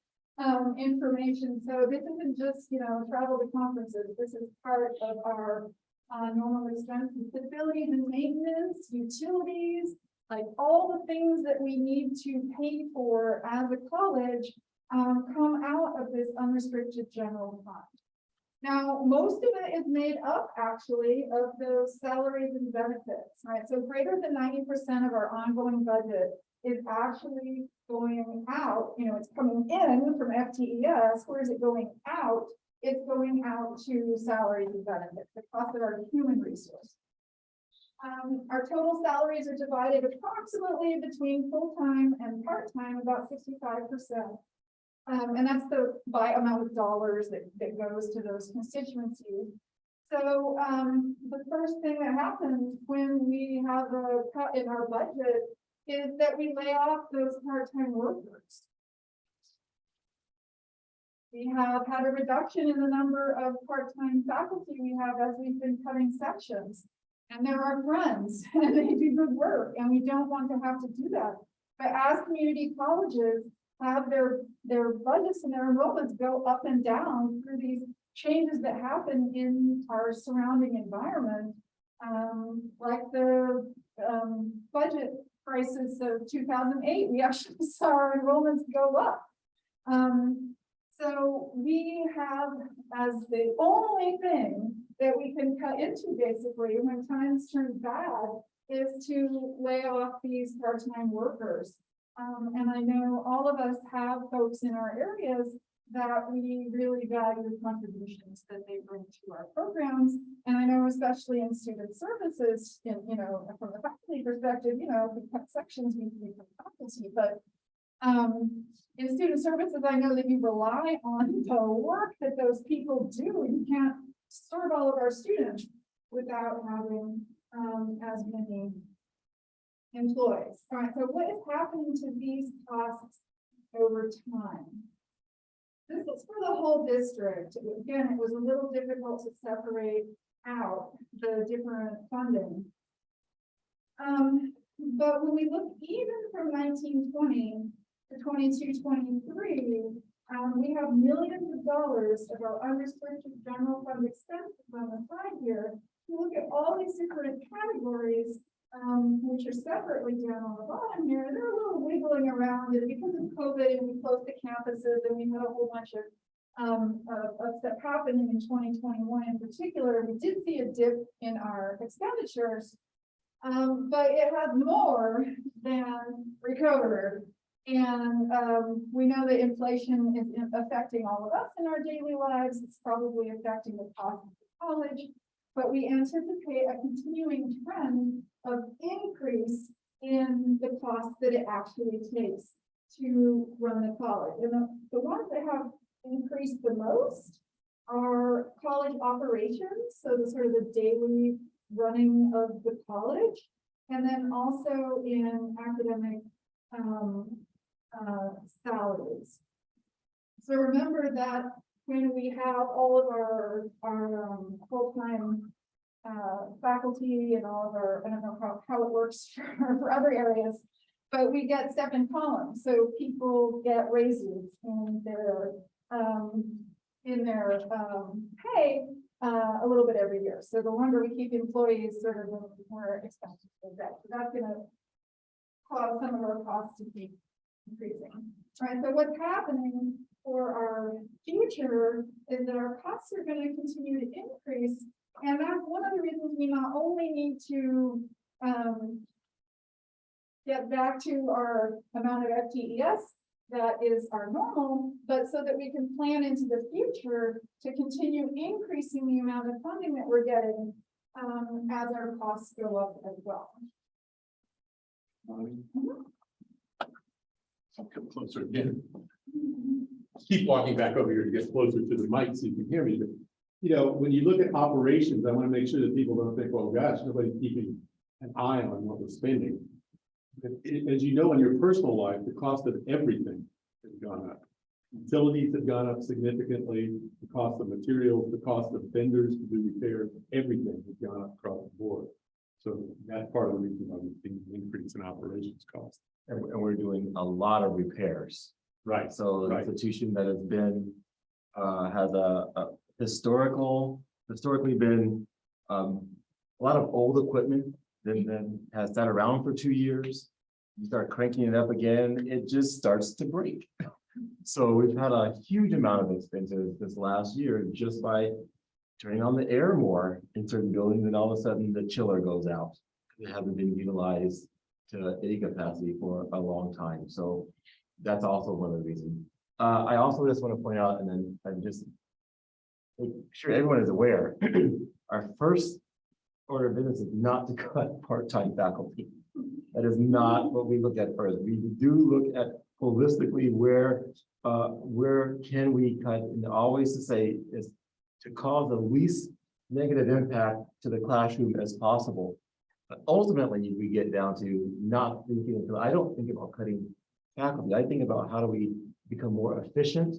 information. So this isn't just, travel to conferences. This is part of our normal expenses, facilities and maintenance, utilities, like all the things that we need to pay for as a college come out of this unrestricted general fund. Now, most of it is made up actually of those salaries and benefits, right? So greater than 90% of our ongoing budget is actually going out, it's coming in from FTES. Where is it going out? It's going out to salaries and benefits, the cost of our human resource. Our total salaries are divided approximately between full-time and part-time, about 65%. And that's the by amount of dollars that goes to those constituencies. So the first thing that happens when we have a cut in our budget is that we lay off those part-time workers. We have had a reduction in the number of part-time faculty we have as we've been cutting sections. And they're our friends and they do good work and we don't want to have to do that. But as community colleges have their budgets and their enrollments go up and down through these changes that happen in our surrounding environment, like the budget crisis of 2008, we actually saw our enrollments go up. So we have as the only thing that we can cut into basically when times turn bad is to lay off these part-time workers. And I know all of us have folks in our areas that we really value the contributions that they bring to our programs. And I know especially in student services, from the faculty perspective, if we cut sections, we can cut faculty, but in student services, I know that you rely on the work that those people do. You can't serve all of our students without having as many employees. All right, so what is happening to these costs over time? This is for the whole district. Again, it was a little difficult to separate out the different funding. But when we look even from 1920 to 22-23, we have millions of dollars of our unrestricted general fund expenses on the side here. You look at all these different categories, which are separately down on the bottom here, they're a little wiggling around, and because of COVID and we closed the campuses and we had a whole bunch of stuff happening in 2021 in particular, we did see a dip in our expenditures, but it has more than recovered. And we know that inflation is affecting all of us in our daily lives. It's probably affecting the cost of the college, but we anticipate a continuing trend of increase in the cost that it actually takes to run the college. And the ones that have increased the most are college operations, so the sort of the daily running of the college, and then also in academic salaries. So remember that when we have all of our full-time faculty and all of our, I don't know how it works for other areas, but we get step in columns. So people get raises in their pay a little bit every year. So the longer we keep employees, sort of the more expensive they get. So that's going to cause some of our costs to keep increasing. All right, so what's happening for our future is that our costs are going to continue to increase. And that's one of the reasons we not only need to get back to our amount of FTES that is our normal, but so that we can plan into the future to continue increasing the amount of funding that we're getting as our costs go up as well. I'll come closer again. Keep walking back over here to get closer to the mic so you can hear me. you know, when you look at operations, I want to make sure that people don't think, well, gosh, nobody's keeping an eye on what we're spending. As you know, in your personal life, the cost of everything has gone up. Utilities have gone up significantly, the cost of materials, the cost of vendors to do repairs, everything has gone up across the board. So that's part of the reason why we've seen an increase in operations costs. And we're doing a lot of repairs. Right. So the Right. institution that has been, has a historically been, a lot of old equipment then has sat around for 2 years. You start cranking it up again, it just starts to break. So we've had a huge amount of expenses this last year just by turning on the air more in certain buildings, and all of a sudden the chiller goes out. It hasn't been utilized to any capacity for a long time. So that's also one of the reasons. I also just want to point out, and then I'm just make sure everyone is aware, our first order of business is not to cut part-time faculty. That is not what we look at first. We do look at holistically where can we cut, and always to say is to cause the least negative impact to the classroom as possible. But ultimately, we get down to not thinking, I don't think about cutting faculty. I think about how do we become more efficient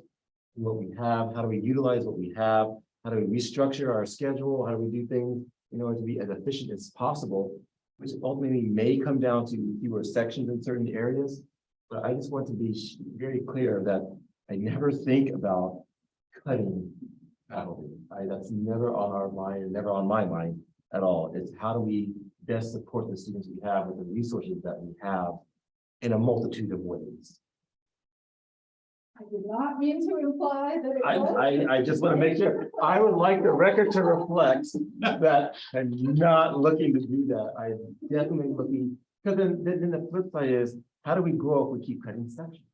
in what we have, how do we utilize what we have, how do we restructure our schedule, how do we do things in order to be as efficient as possible, which ultimately may come down to fewer sections in certain areas. But I just want to be very clear that I never think about cutting faculty. That's never on our mind, never on my mind at all. It's how do we best support the students we have with the resources that we have in a multitude of ways. I did not mean to imply that it was. I just want to make sure, I would like the record to reflect that I'm not looking to do that. I'm definitely looking, because then the flip side is, how do we grow if we keep cutting sections?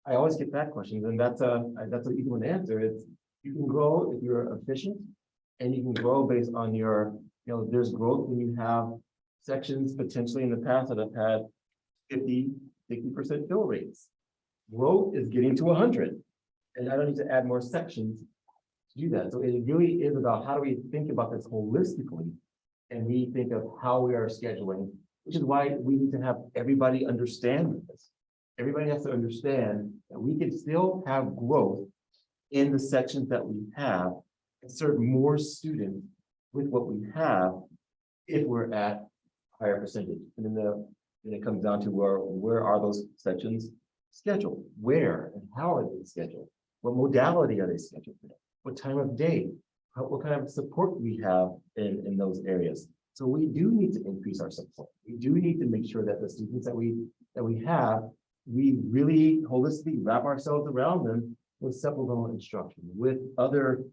I always get that question, and that's an easy one to answer. It's you can grow if you're efficient, and you can grow based on your, you know, there's growth when you have sections potentially in the past that have had 50-60% fill rates. Growth is getting to 100, and I don't need to add more sections to do that. So it really is about how do we think about this holistically, and we think of how we are scheduling, which is why we need to have everybody understand this. Everybody has to understand that we can still have growth in the sections that we have and serve more students with what we have if we're at higher percentage. And then it comes down to where are those sections scheduled? Where and how are they scheduled? What modality are they scheduled for? What time of day? What kind of support we have in those areas? So we do need to increase our support. We do need to make sure that the students that we have, we really holistically wrap ourselves around them with supplemental instruction, with other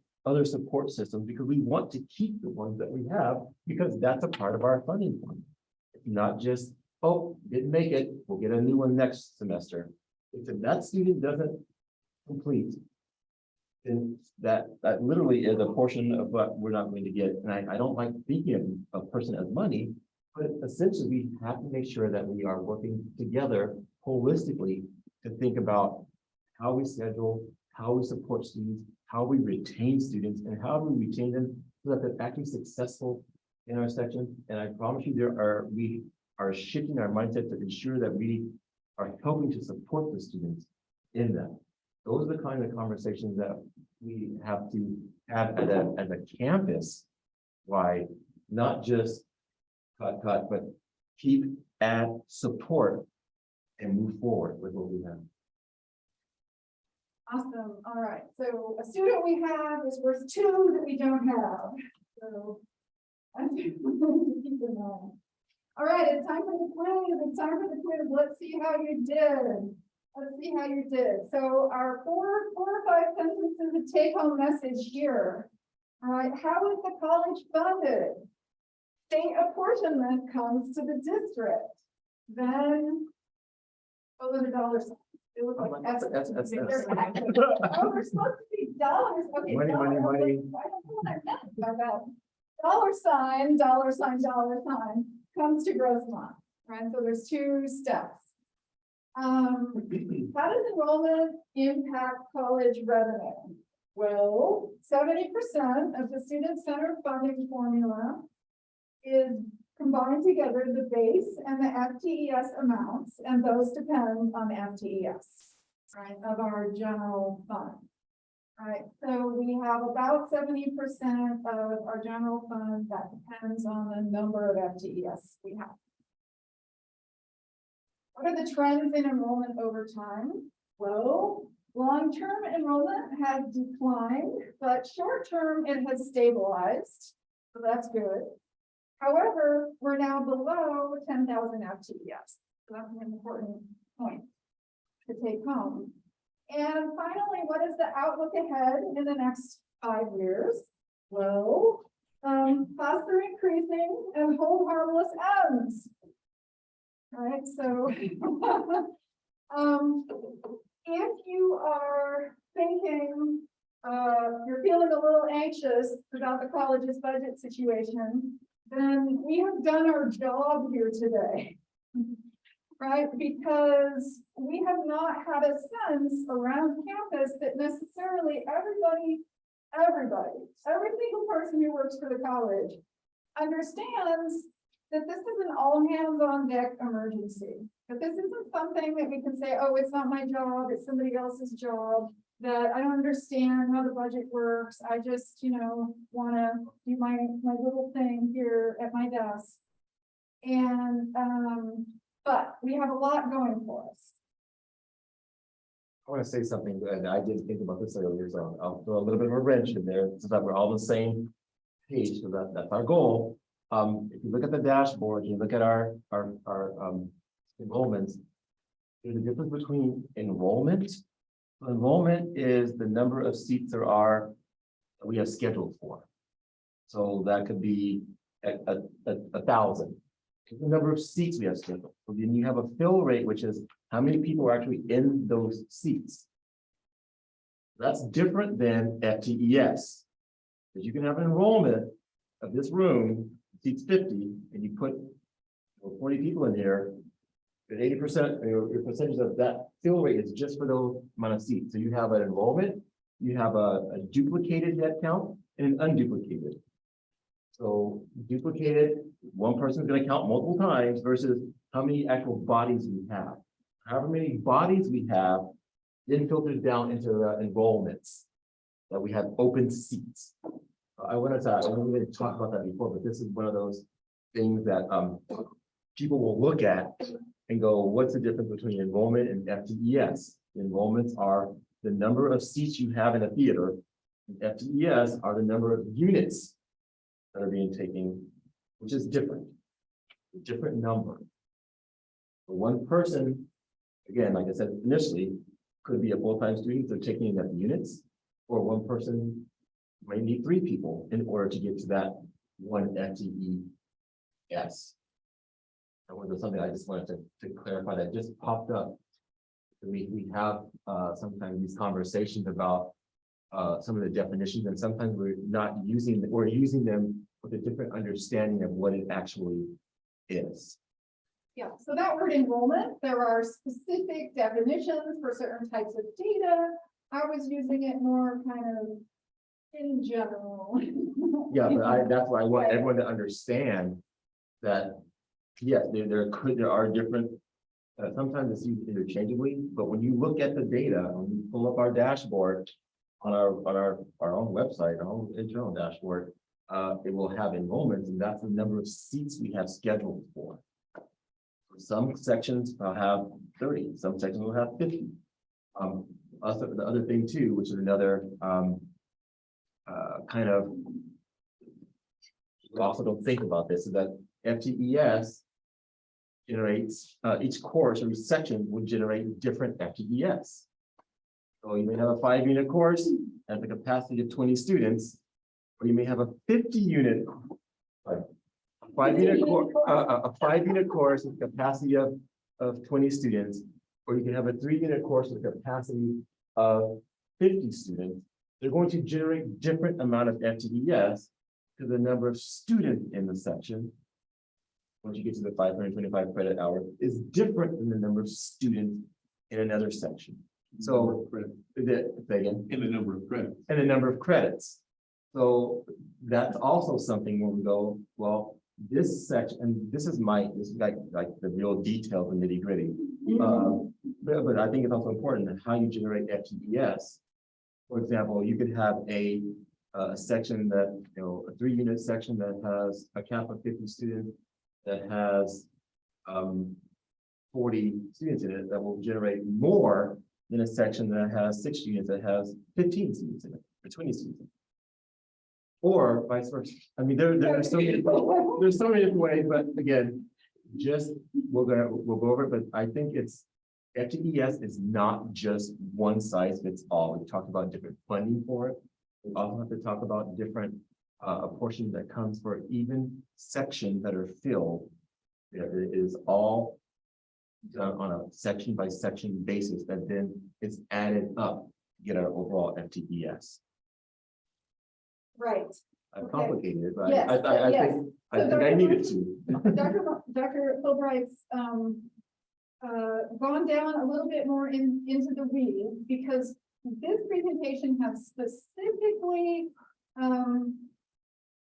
support systems, because we want to keep the ones that we have, because that's a part of our funding plan. It's not just, oh, didn't make it, we'll get a new one next semester. If that student doesn't complete, then that literally is a portion of what we're not going to get. And I don't like thinking of a person as money, but essentially we have to make sure that we are working together holistically to think about how we schedule, how we support students, how we retain students, and how we retain them so that they're actually successful in our section. And I promise you, we are shifting our mindset to ensure that we are helping to support the students in that. Those are the kind of conversations that we have to have as a campus. Why not just cut, but keep, add, support, and move forward with what we have. Awesome. All right. So a student we have is worth two that we don't have. So I think we need to keep in mind. All right, it's time for the quiz. It's time for the quiz. Let's see how you did. Let's see how you did. So our four or five sentences of take-home message here. All right, how is the college funded? State apportionment comes to the district. Then, oh, there's a dollar sign. It looks like That's. Oh, we're supposed to be dollars. Okay. Money. I don't know what I meant by that. Dollar sign comes to Grossmont, right? So there's two steps. How does enrollment impact college revenue? Well, 70% of the student-centered funding formula is combined together, the base and the FTES amounts, and those depend on FTES, right, of our general fund. Right, so we have about 70% of our general fund that depends on the number of FTES we have. What are the trends in enrollment over time? Well, long-term enrollment has declined, but short-term it has stabilized, so that's good. However, we're now below 10,000 FTES, so that's an important point to take home. And finally, what is the outlook ahead in the next 5 years? Well, costs are increasing and hold harmless ends. All right, so if you are thinking, you're feeling a little anxious about the college's budget situation, then we have done our job here today. Right, because we have not had a sense around campus that necessarily every single person who works for the college understands that this is an all hands on deck emergency. That this isn't something that we can say, oh, it's not my job, it's somebody else's job, that I don't understand how the budget works. I just, want to do my little thing here at my desk. And, but we have a lot going for us. I want to say something, and I did think about this earlier, so I'll throw a little bit of a wrench in there so that we're all on the same page, so that's our goal. If you look at the dashboard, you look at our enrollments, there's a difference between enrollment. Enrollment is the number of seats there are that we have scheduled for. So that could be 1,000. The number of seats we have scheduled. So then you have a fill rate, which is how many people are actually in those seats. That's different than FTES. Because you can have an enrollment of this room, seats 50, and you put 40 people in here, and 80%, your percentage of that fill rate is just for those amount of seats. So you have an enrollment, you have a duplicated head count, and an unduplicated. So duplicated, one person is going to count multiple times versus how many actual bodies we have. However many bodies we have, then filters down into the enrollments that we have open seats. I wanted to talk about that before, but this is one of those things that people will look at and go, what's the difference between enrollment and FTES? Enrollments are the number of seats you have in a theater, and FTES are the number of units that are being taken, which is different, a different number. For one person, again, like I said initially, could be a full-time student, they're taking enough units, or one person might need 3 people in order to get to that one FTES. That was something I just wanted to clarify that just popped up. We have sometimes these conversations about some of the definitions, and sometimes we're using them with a different understanding of what it actually is. Yeah, so that word enrollment, there are specific definitions for certain types of data. I was using it more kind of in general. Yeah, but that's why I want everyone to understand that, yes, there are different, sometimes it's used interchangeably, but when you look at the data, when you pull up our dashboard on our own website, our own internal dashboard, it will have enrollments, and that's the number of seats we have scheduled for. Some sections will have 30, some sections will have 50. Also, the other thing too, which is another kind of, we also don't think about this, is that FTES generates, each course or each section would generate different FTES. So you may have a 5-unit course at the capacity of 20 students, or you may have a 50-unit, a 5-unit course with capacity of 20 students, or you can have a 3-unit course with a capacity of 50 students. They're going to generate different amount of FTES to the number of students in the section. Once you get to the 525 credit hour, is different than the number of students in another section. So Credit. again, In the number of credits. and the number of credits. So that's also something where we go, well, this section, and this is like the real detail, the nitty gritty. But I think it's also important how you generate FTES. For example, you could have a section that, a 3-unit section that has a cap of 50 students that has 40 students in it that will generate more than a section that has 6 units that has 15 students in it, or 20 students in it. Or vice versa. I mean, there's so many different ways, but again, we'll go over it, but I think FTES is not just one size fits all. We talked about different funding for it. We also have to talk about different a portion that comes for even sections that are filled. It is all done on a section by section basis that then is added up to get our overall FTES. Right. I Okay. complicated it, but Yes, I yes. think I needed to. Dr. Fulbright's gone down a little bit more into the weeds because this presentation has specifically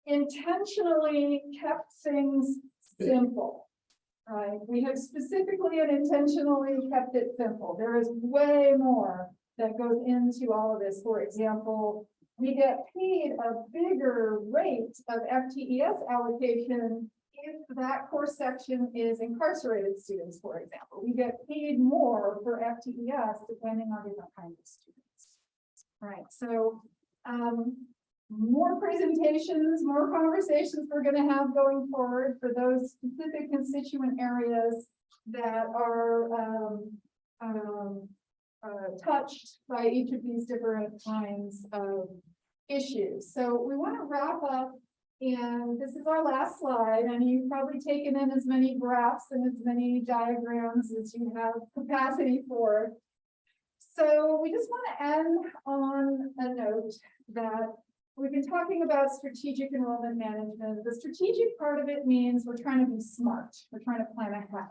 intentionally kept things simple. Right, we have specifically and intentionally kept it simple. There is way more that goes into all of this. For example, we get paid a bigger rate of FTES allocation if that course section is incarcerated students, for example. We get paid more for FTES depending on different kinds of students. Right, so more presentations, more conversations we're going to have going forward for those specific constituent areas that are touched by each of these different kinds of issues. So we want to wrap up, and this is our last slide, and you've probably taken in as many graphs and as many diagrams as you have capacity for. So we just want to end on a note that we've been talking about strategic enrollment management. The strategic part of it means we're trying to be smart. We're trying to plan ahead.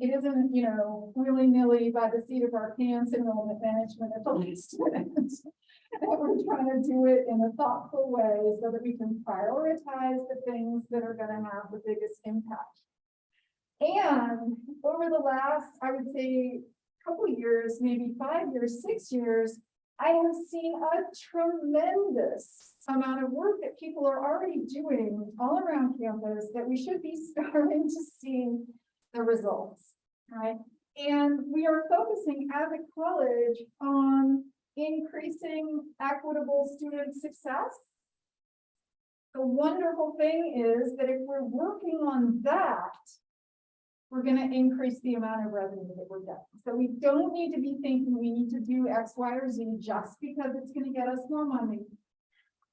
It isn't, willy-nilly by the seat of our pants enrollment management at the students. We're trying to do it in a thoughtful way so that we can prioritize the things that are going to have the biggest impact. And over the last, I would say, couple years, maybe 5 years, 6 years, I have seen a tremendous amount of work that people are already doing all around campus that we should be starting to see the results, right? And we are focusing as a college on increasing equitable student success. The wonderful thing is that if we're working on that, we're going to increase the amount of revenue that we're getting. So we don't need to be thinking we need to do X, Y, or Z just because it's going to get us more money.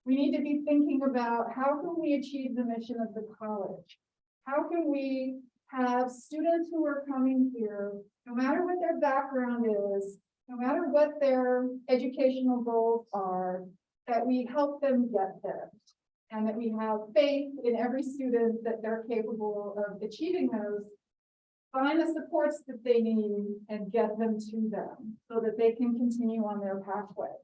We need to be thinking about how can we achieve the mission of the college? How can we have students who are coming here, no matter what their background is, no matter what their educational goals are, that we help them get there, and that we have faith in every student that they're capable of achieving those, find the supports that they need and get them to them so that they can continue on their pathway.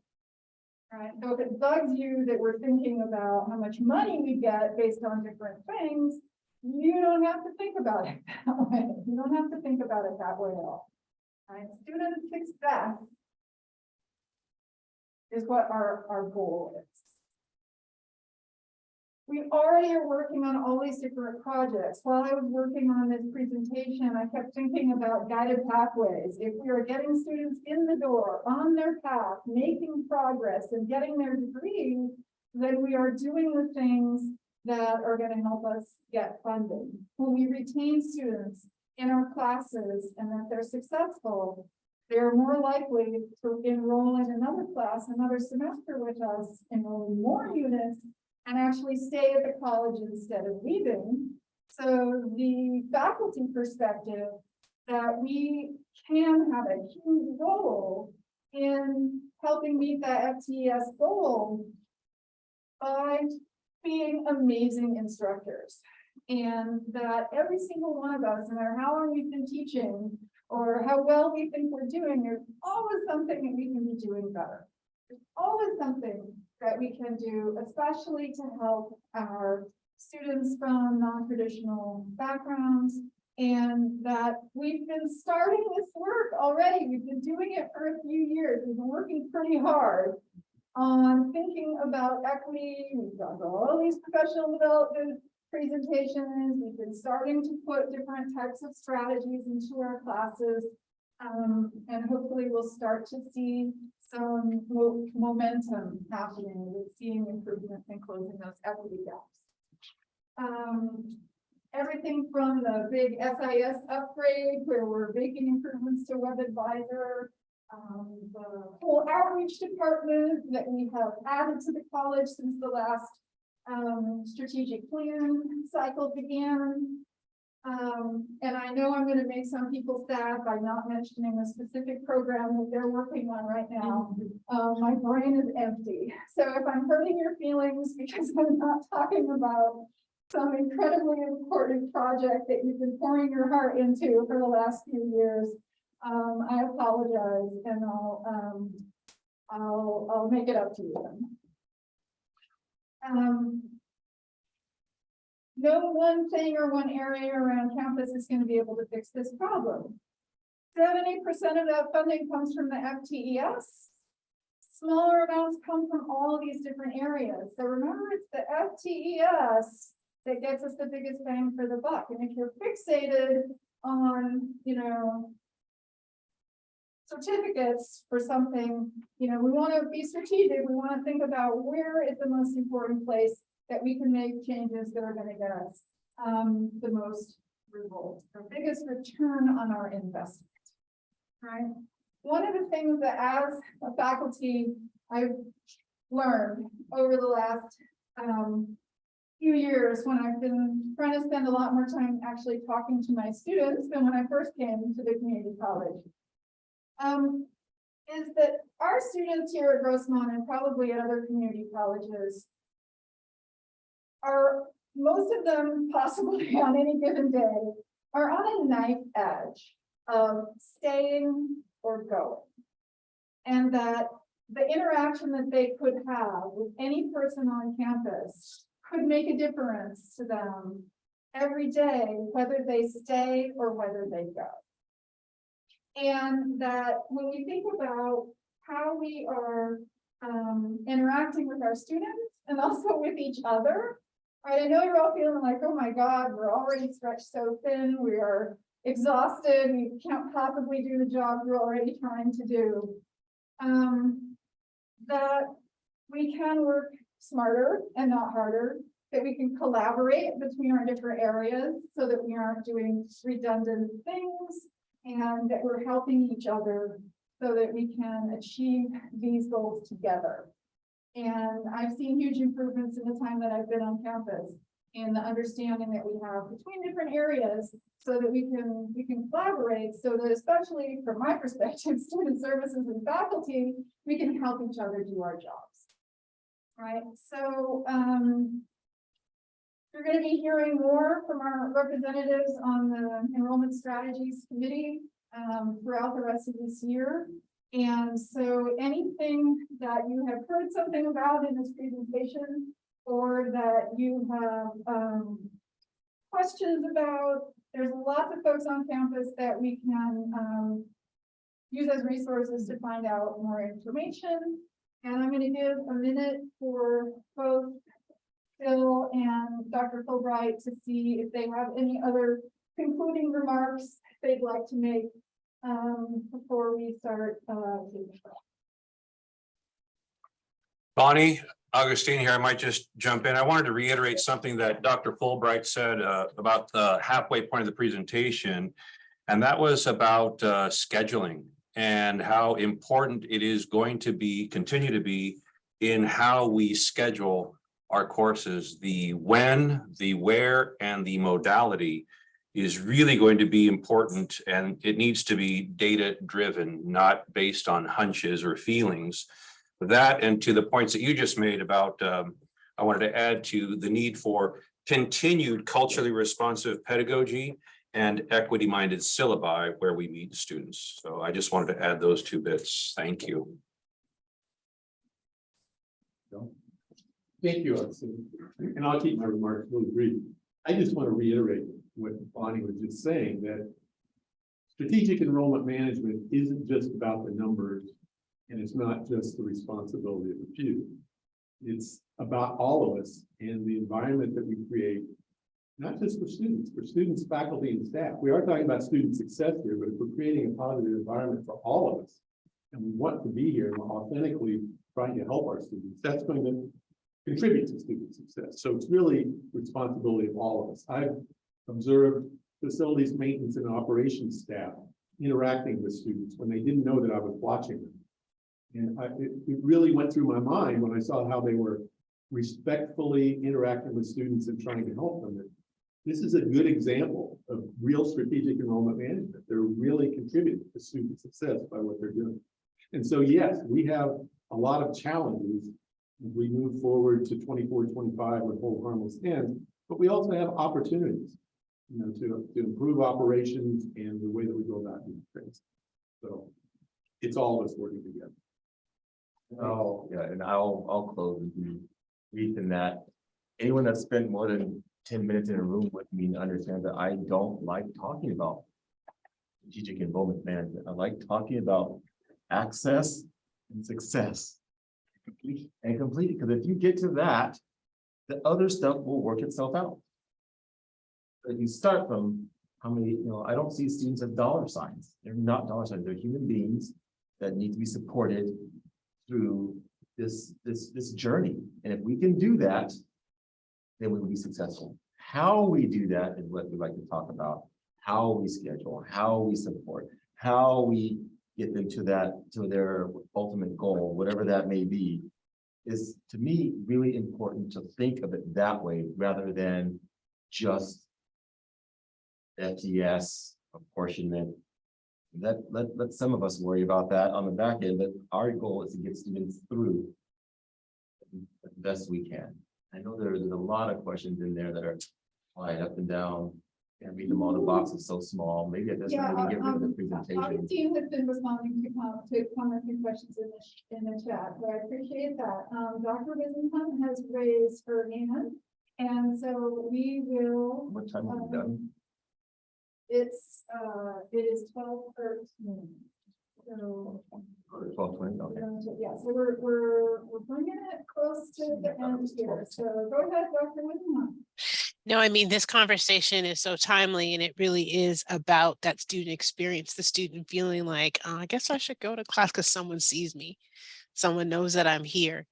Right. So if it bugs you that we're thinking about how much money we get based on different things, you don't have to think about it that way. You don't have to think about it that way at all. Right? Student success is what our goal is. We already are working on all these different projects. While I was working on this presentation, I kept thinking about guided pathways. If we are getting students in the door, on their path, making progress and getting their degree, then we are doing the things that are going to help us get funding. When we retain students in our classes and that they're successful, they're more likely to enroll in another class, another semester with us, enroll in more units, and actually stay at the college instead of leaving. So the faculty perspective that we can have a huge role in helping meet that FTES goal by being amazing instructors. And that every single one of us, no matter how long we've been teaching, or how well we think we're doing, there's always something that we can be doing better. There's always something that we can do, especially to help our students from non-traditional backgrounds. And that we've been starting this work already. We've been doing it for a few years. We've been working pretty hard on thinking about equity. We've done all these professional development presentations. We've been starting to put different types of strategies into our classes. And hopefully we'll start to see some momentum happening with seeing improvement and closing those equity gaps. Everything from the big SIS upgrade where we're making improvements to WebAdvisor, the whole outreach department that we have added to the college since the last strategic plan cycle began. And I know I'm going to make some people sad by not mentioning a specific program that they're working on right now. My brain is empty. So if I'm hurting your feelings because I'm not talking about some incredibly important project that you've been pouring your heart into for the last few years, I apologize, and I'll make it up to you then. No one thing or one area around campus is going to be able to fix this problem. 70% of that funding comes from the FTES. Smaller amounts come from all of these different areas. So remember, it's the FTES that gets us the biggest bang for the buck. And if you're fixated on, certificates for something, we want to be strategic. We want to think about where is the most important place that we can make changes that are going to get us the most results, the biggest return on our investment, right? One of the things that as a faculty, I've learned over the last few years when I've been trying to spend a lot more time actually talking to my students than when I first came to the community college, is that our students here at Grossmont and probably at other community colleges are, most of them possibly on any given day, are on a knife edge of staying or going. And that the interaction that they could have with any person on campus could make a difference to them every day, whether they stay or whether they go. And that when we think about how we are interacting with our students and also with each other, right? I know you're all feeling like, oh my God, we're already stretched so thin, we are exhausted, we can't possibly do the job we're already trying to do. That we can work smarter and not harder, that we can collaborate between our different areas so that we aren't doing redundant things, and that we're helping each other so that we can achieve these goals together. And I've seen huge improvements in the time that I've been on campus in the understanding that we have between different areas so that we can collaborate, so that especially from my perspective, student services and faculty, we can help each other do our jobs. Right. So you're going to be hearing more from our representatives on the Enrollment Strategies Committee throughout the rest of this year. And so anything that you have heard something about in this presentation, or that you have questions about, there's lots of folks on campus that we can use as resources to find out more information. And I'm going to give a minute for both Phil and Dr. Fulbright to see if they have any other concluding remarks they'd like to make before we start. Bonnie, Augustine here. I might just jump in. I wanted to reiterate something that Dr. Fulbright said about the halfway point of the presentation, and that was about scheduling and how important it is going to be, continue to be, in how we schedule our courses. The when, the where, and the modality is really going to be important, and it needs to be data driven, not based on hunches or feelings. That, and to the points that you just made about, I wanted to add to the need for continued culturally responsive pedagogy and equity-minded syllabi where we meet students. So I just wanted to add those two bits. Thank you. Thank you, Austin. And I'll keep my remarks really brief. I just want to reiterate what Bonnie was just saying, that strategic enrollment management isn't just about the numbers, and it's not just the responsibility of a few. It's about all of us and the environment that we create, not just for students, faculty, and staff. We are talking about student success here, but if we're creating a positive environment for all of us, and we want to be here and we're authentically trying to help our students, that's going to contribute to student success. So it's really responsibility of all of us. I've observed facilities maintenance and operations staff interacting with students when they didn't know that I was watching them. And it really went through my mind when I saw how they were respectfully interacting with students and trying to help them. This is a good example of real strategic enrollment management. They're really contributing to student success by what they're doing. And so, yes, we have a lot of challenges as we move forward to 24-25 with Hold Harmless Ends, but we also have opportunities, to improve operations and the way that we go about doing things. So it's all of us working together. Oh, yeah, and I'll close with the reason that anyone that's spent more than 10 minutes in a room with me understands that I don't like talking about strategic enrollment management. I like talking about access and success. And complete, because if you get to that, the other stuff will work itself out. But you start from how many, I don't see students as dollar signs. They're not dollar signs, they're human beings that need to be supported through this journey. And if we can do that, then we will be successful. How we do that is what we like to talk about. How we schedule, how we support, how we get them to their ultimate goal, whatever that may be, is to me really important to think of it that way rather than just FTS apportionment. Let some of us worry about that on the back end, but our goal is to get students through as best we can. I know there's a lot of questions in there that are flying up and down. Can't read them all, the box is so small. Maybe at this point we get rid of the presentation. Our team has been responding to comments and questions in the chat, but I appreciate that. Dr. Wisenhunt has raised her hand, and so we will. What time are we done? It is 12:13. So 12:20, okay. yeah, so we're bringing it close to the end here. So go ahead, Dr. Wisenhunt. No, I mean, this conversation is so timely, and it really is about that student experience, the student feeling like, oh, I guess I should go to class because someone sees me. Someone knows that I'm here,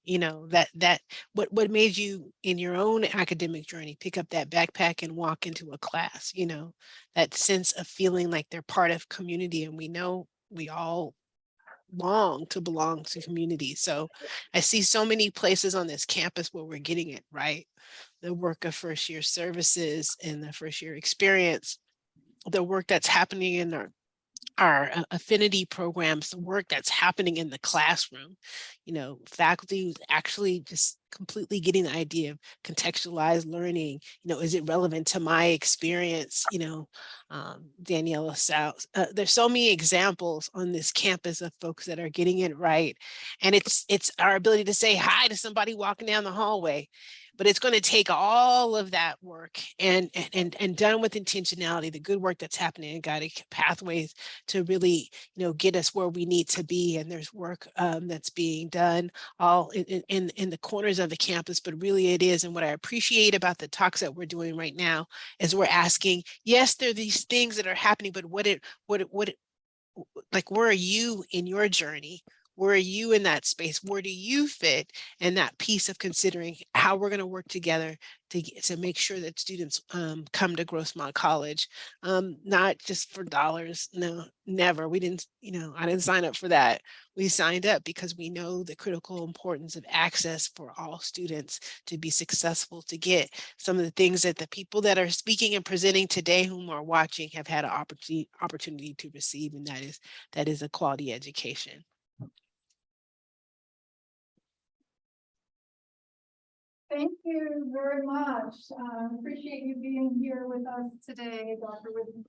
what made you in your own academic journey, pick up that backpack and walk into a class, that sense of feeling like they're part of community. And we know we all long to belong to community. So I see so many places on this campus where we're getting it right. The work of first year services and the first year experience, the work that's happening in our affinity programs, the work that's happening in the classroom, faculty who's actually just completely getting the idea of contextualized learning, is it relevant to my experience? Daniela South, there's so many examples on this campus of folks that are getting it right. And it's our ability to say hi to somebody walking down the hallway. But it's going to take all of that work and done with intentionality, the good work that's happening in guided pathways to really, get us where we need to be. And there's work that's being done all in the corners of the campus, but really it is. And what I appreciate about the talks that we're doing right now is we're asking, yes, there are these things that are happening, but where are you in your journey? Where are you in that space? Where do you fit in that piece of considering how we're going to work together to make sure that students come to Grossmont College, not just for dollars. No, never. We didn't, I didn't sign up for that. We signed up because we know the critical importance of access for all students to be successful, to get some of the things that the people that are speaking and presenting today, whom are watching, have had an opportunity to receive, and that is a quality education. Thank you very much. Appreciate you being here with us today, Dr. Whitman.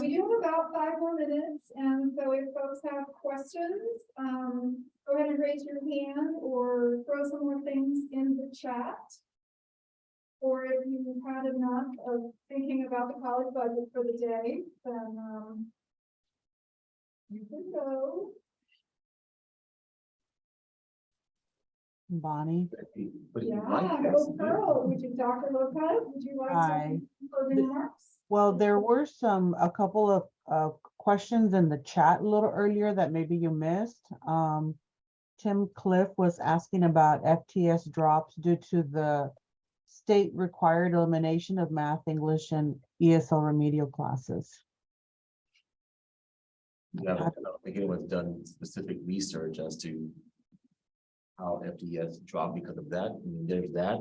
We do have about 5 more minutes, and so if folks have questions, go ahead and raise your hand or throw some more things in the chat. Or if you've had enough of thinking about the college budget for the day, then you can go. Bonnie. Yeah, go Pearl. Would you, Dr. Lopez, would you like Hi. to closing remarks? Well, there were a couple of questions in the chat a little earlier that maybe you missed. Tim Cliff was asking about FTS drops due to the state required elimination of math, English, and ESL remedial classes. Yeah, I don't think anyone's done specific research as to how FDS dropped because of that. I mean,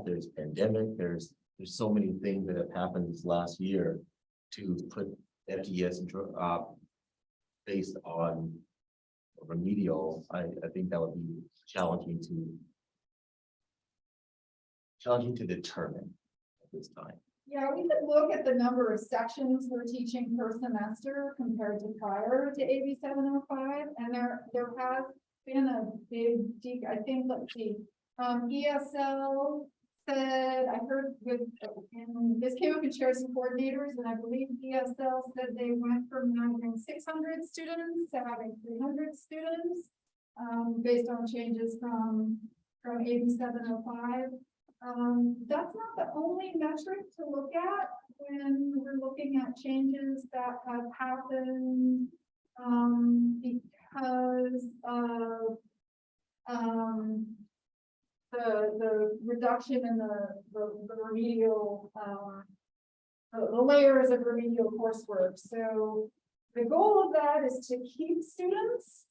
there's pandemic, there's so many things that have happened this last year to put FDS drop based on remedial. I think that would be challenging to determine at this time. Yeah, we could look at the number of sections we're teaching per semester compared to prior to AB 705, and there has been a big I think, let's see, ESL said, I heard this came up in chairs and coordinators, and I believe ESL said they went from having 600 students to having 300 students, based on changes from AB 705. That's not the only metric to look at when we're looking at changes that have happened because of the reduction in the remedial the layers of remedial coursework. So the goal of that is to keep students.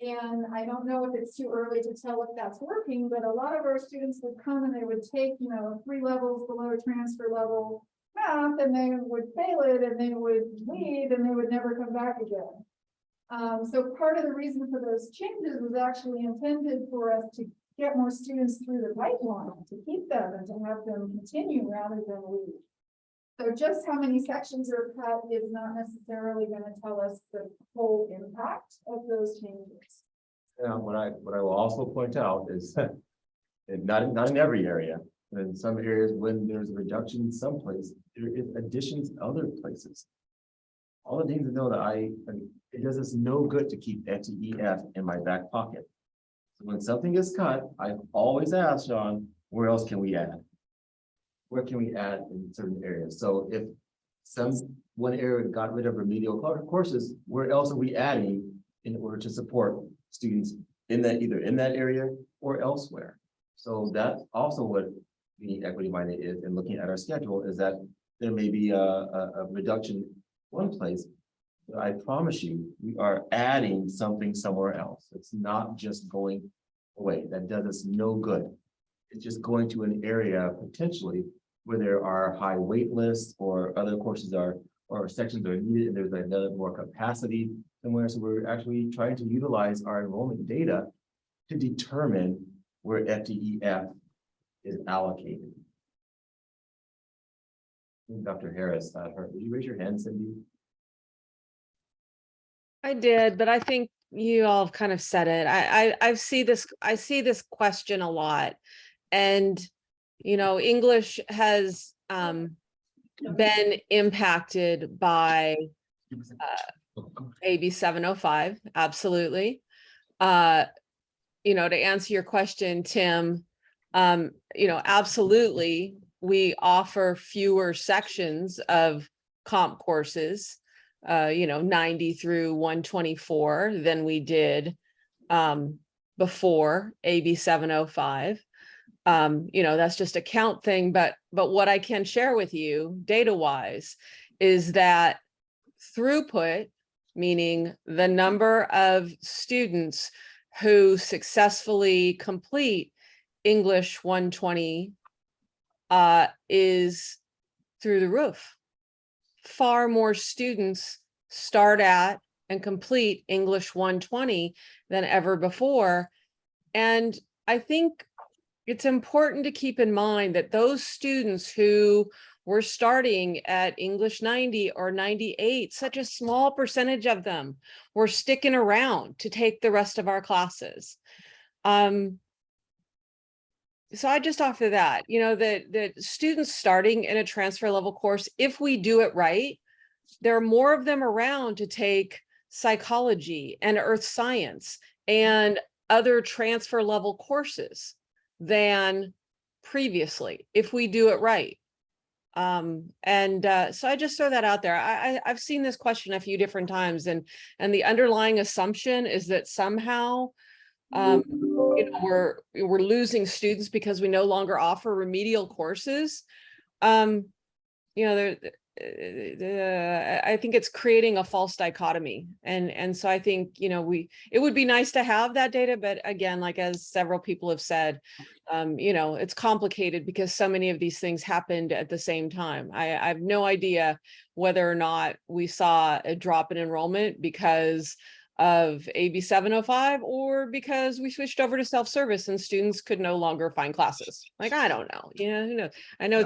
And I don't know if it's too early to tell if that's working, but a lot of our students would come and they would take, 3 levels below transfer level math, and they would fail it, and they would leave, and they would never come back again. So part of the reason for those changes was actually intended for us to get more students through the pipeline, to keep them and to have them continue rather than leave. So just how many sections are cut is not necessarily going to tell us the whole impact of those changes. What I will also point out is that not in every area, but in some areas when there's a reduction in some place, there is additions in other places. All the things to know that it does us no good to keep FTEF in my back pocket. So when something is cut, I've always asked Sean, where else can we add? Where can we add in certain areas? So if one area got rid of remedial courses, where else are we adding in order to support students in that, either in that area or elsewhere? So that's also what being equity minded is, and looking at our schedule, is that there may be a reduction one place, but I promise you, we are adding something somewhere else. It's not just going away. That does us no good. It's just going to an area potentially where there are high wait lists, or other courses or sections are needed, and there's another more capacity somewhere. So we're actually trying to utilize our enrollment data to determine where FTEF is allocated. Dr. Harris, would you raise your hand, Cindy? I did, but I think you all have kind of said it. I see this question a lot, and English has been impacted by AB 705, absolutely. To answer your question, Tim, absolutely, we offer fewer sections of comp courses, 90 through 124 than we did before AB 705. That's just a count thing, but what I can share with you data wise is that throughput, meaning the number of students who successfully complete English 120 is through the roof. Far more students start at and complete English 120 than ever before. And I think it's important to keep in mind that those students who were starting at English 90 or 98, such a small percentage of them were sticking around to take the rest of our classes. So I just offer that, that students starting in a transfer level course, if we do it right, there are more of them around to take psychology and earth science and other transfer level courses than previously, if we do it right. So I just throw that out there. I've seen this question a few different times, and the underlying assumption is that somehow we're losing students because we no longer offer remedial courses. I think it's creating a false dichotomy. And so I think, it would be nice to have that data, but again, like as several people have said, it's complicated because so many of these things happened at the same time. I have no idea whether or not we saw a drop in enrollment because of AB 705 or because we switched over to self-service and students could no longer find classes. Like, I don't know, who knows? I know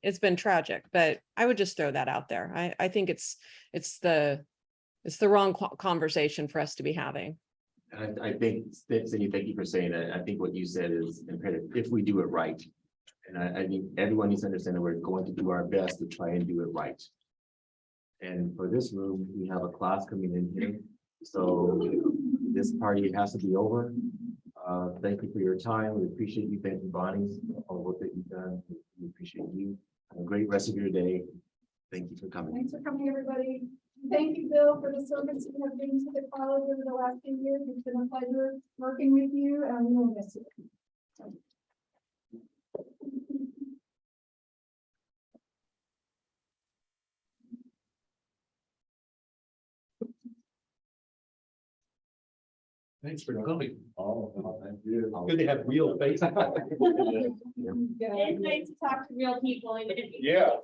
it's been tragic, but I would just throw that out there. I think it's the wrong conversation for us to be having. And I think, Cindy, thank you for saying that. I think what you said is imperative, if we do it right. And I think everyone needs to understand that we're going to do our best to try and do it right. And for this room, we have a class coming in here. So this party has to be over. Thank you for your time. We appreciate you. Thank you, Bonnie, for all the work that you've done. We appreciate you. Have a great rest of your day. Thank you for coming. Thanks for coming, everybody. Thank you, Bill, for the service you have been to the college over the last few years. It's been a pleasure working with you, and we will miss you. Thanks for coming. Oh, thank you. Good to have real faces. It's nice to talk to real people, even if you Yeah.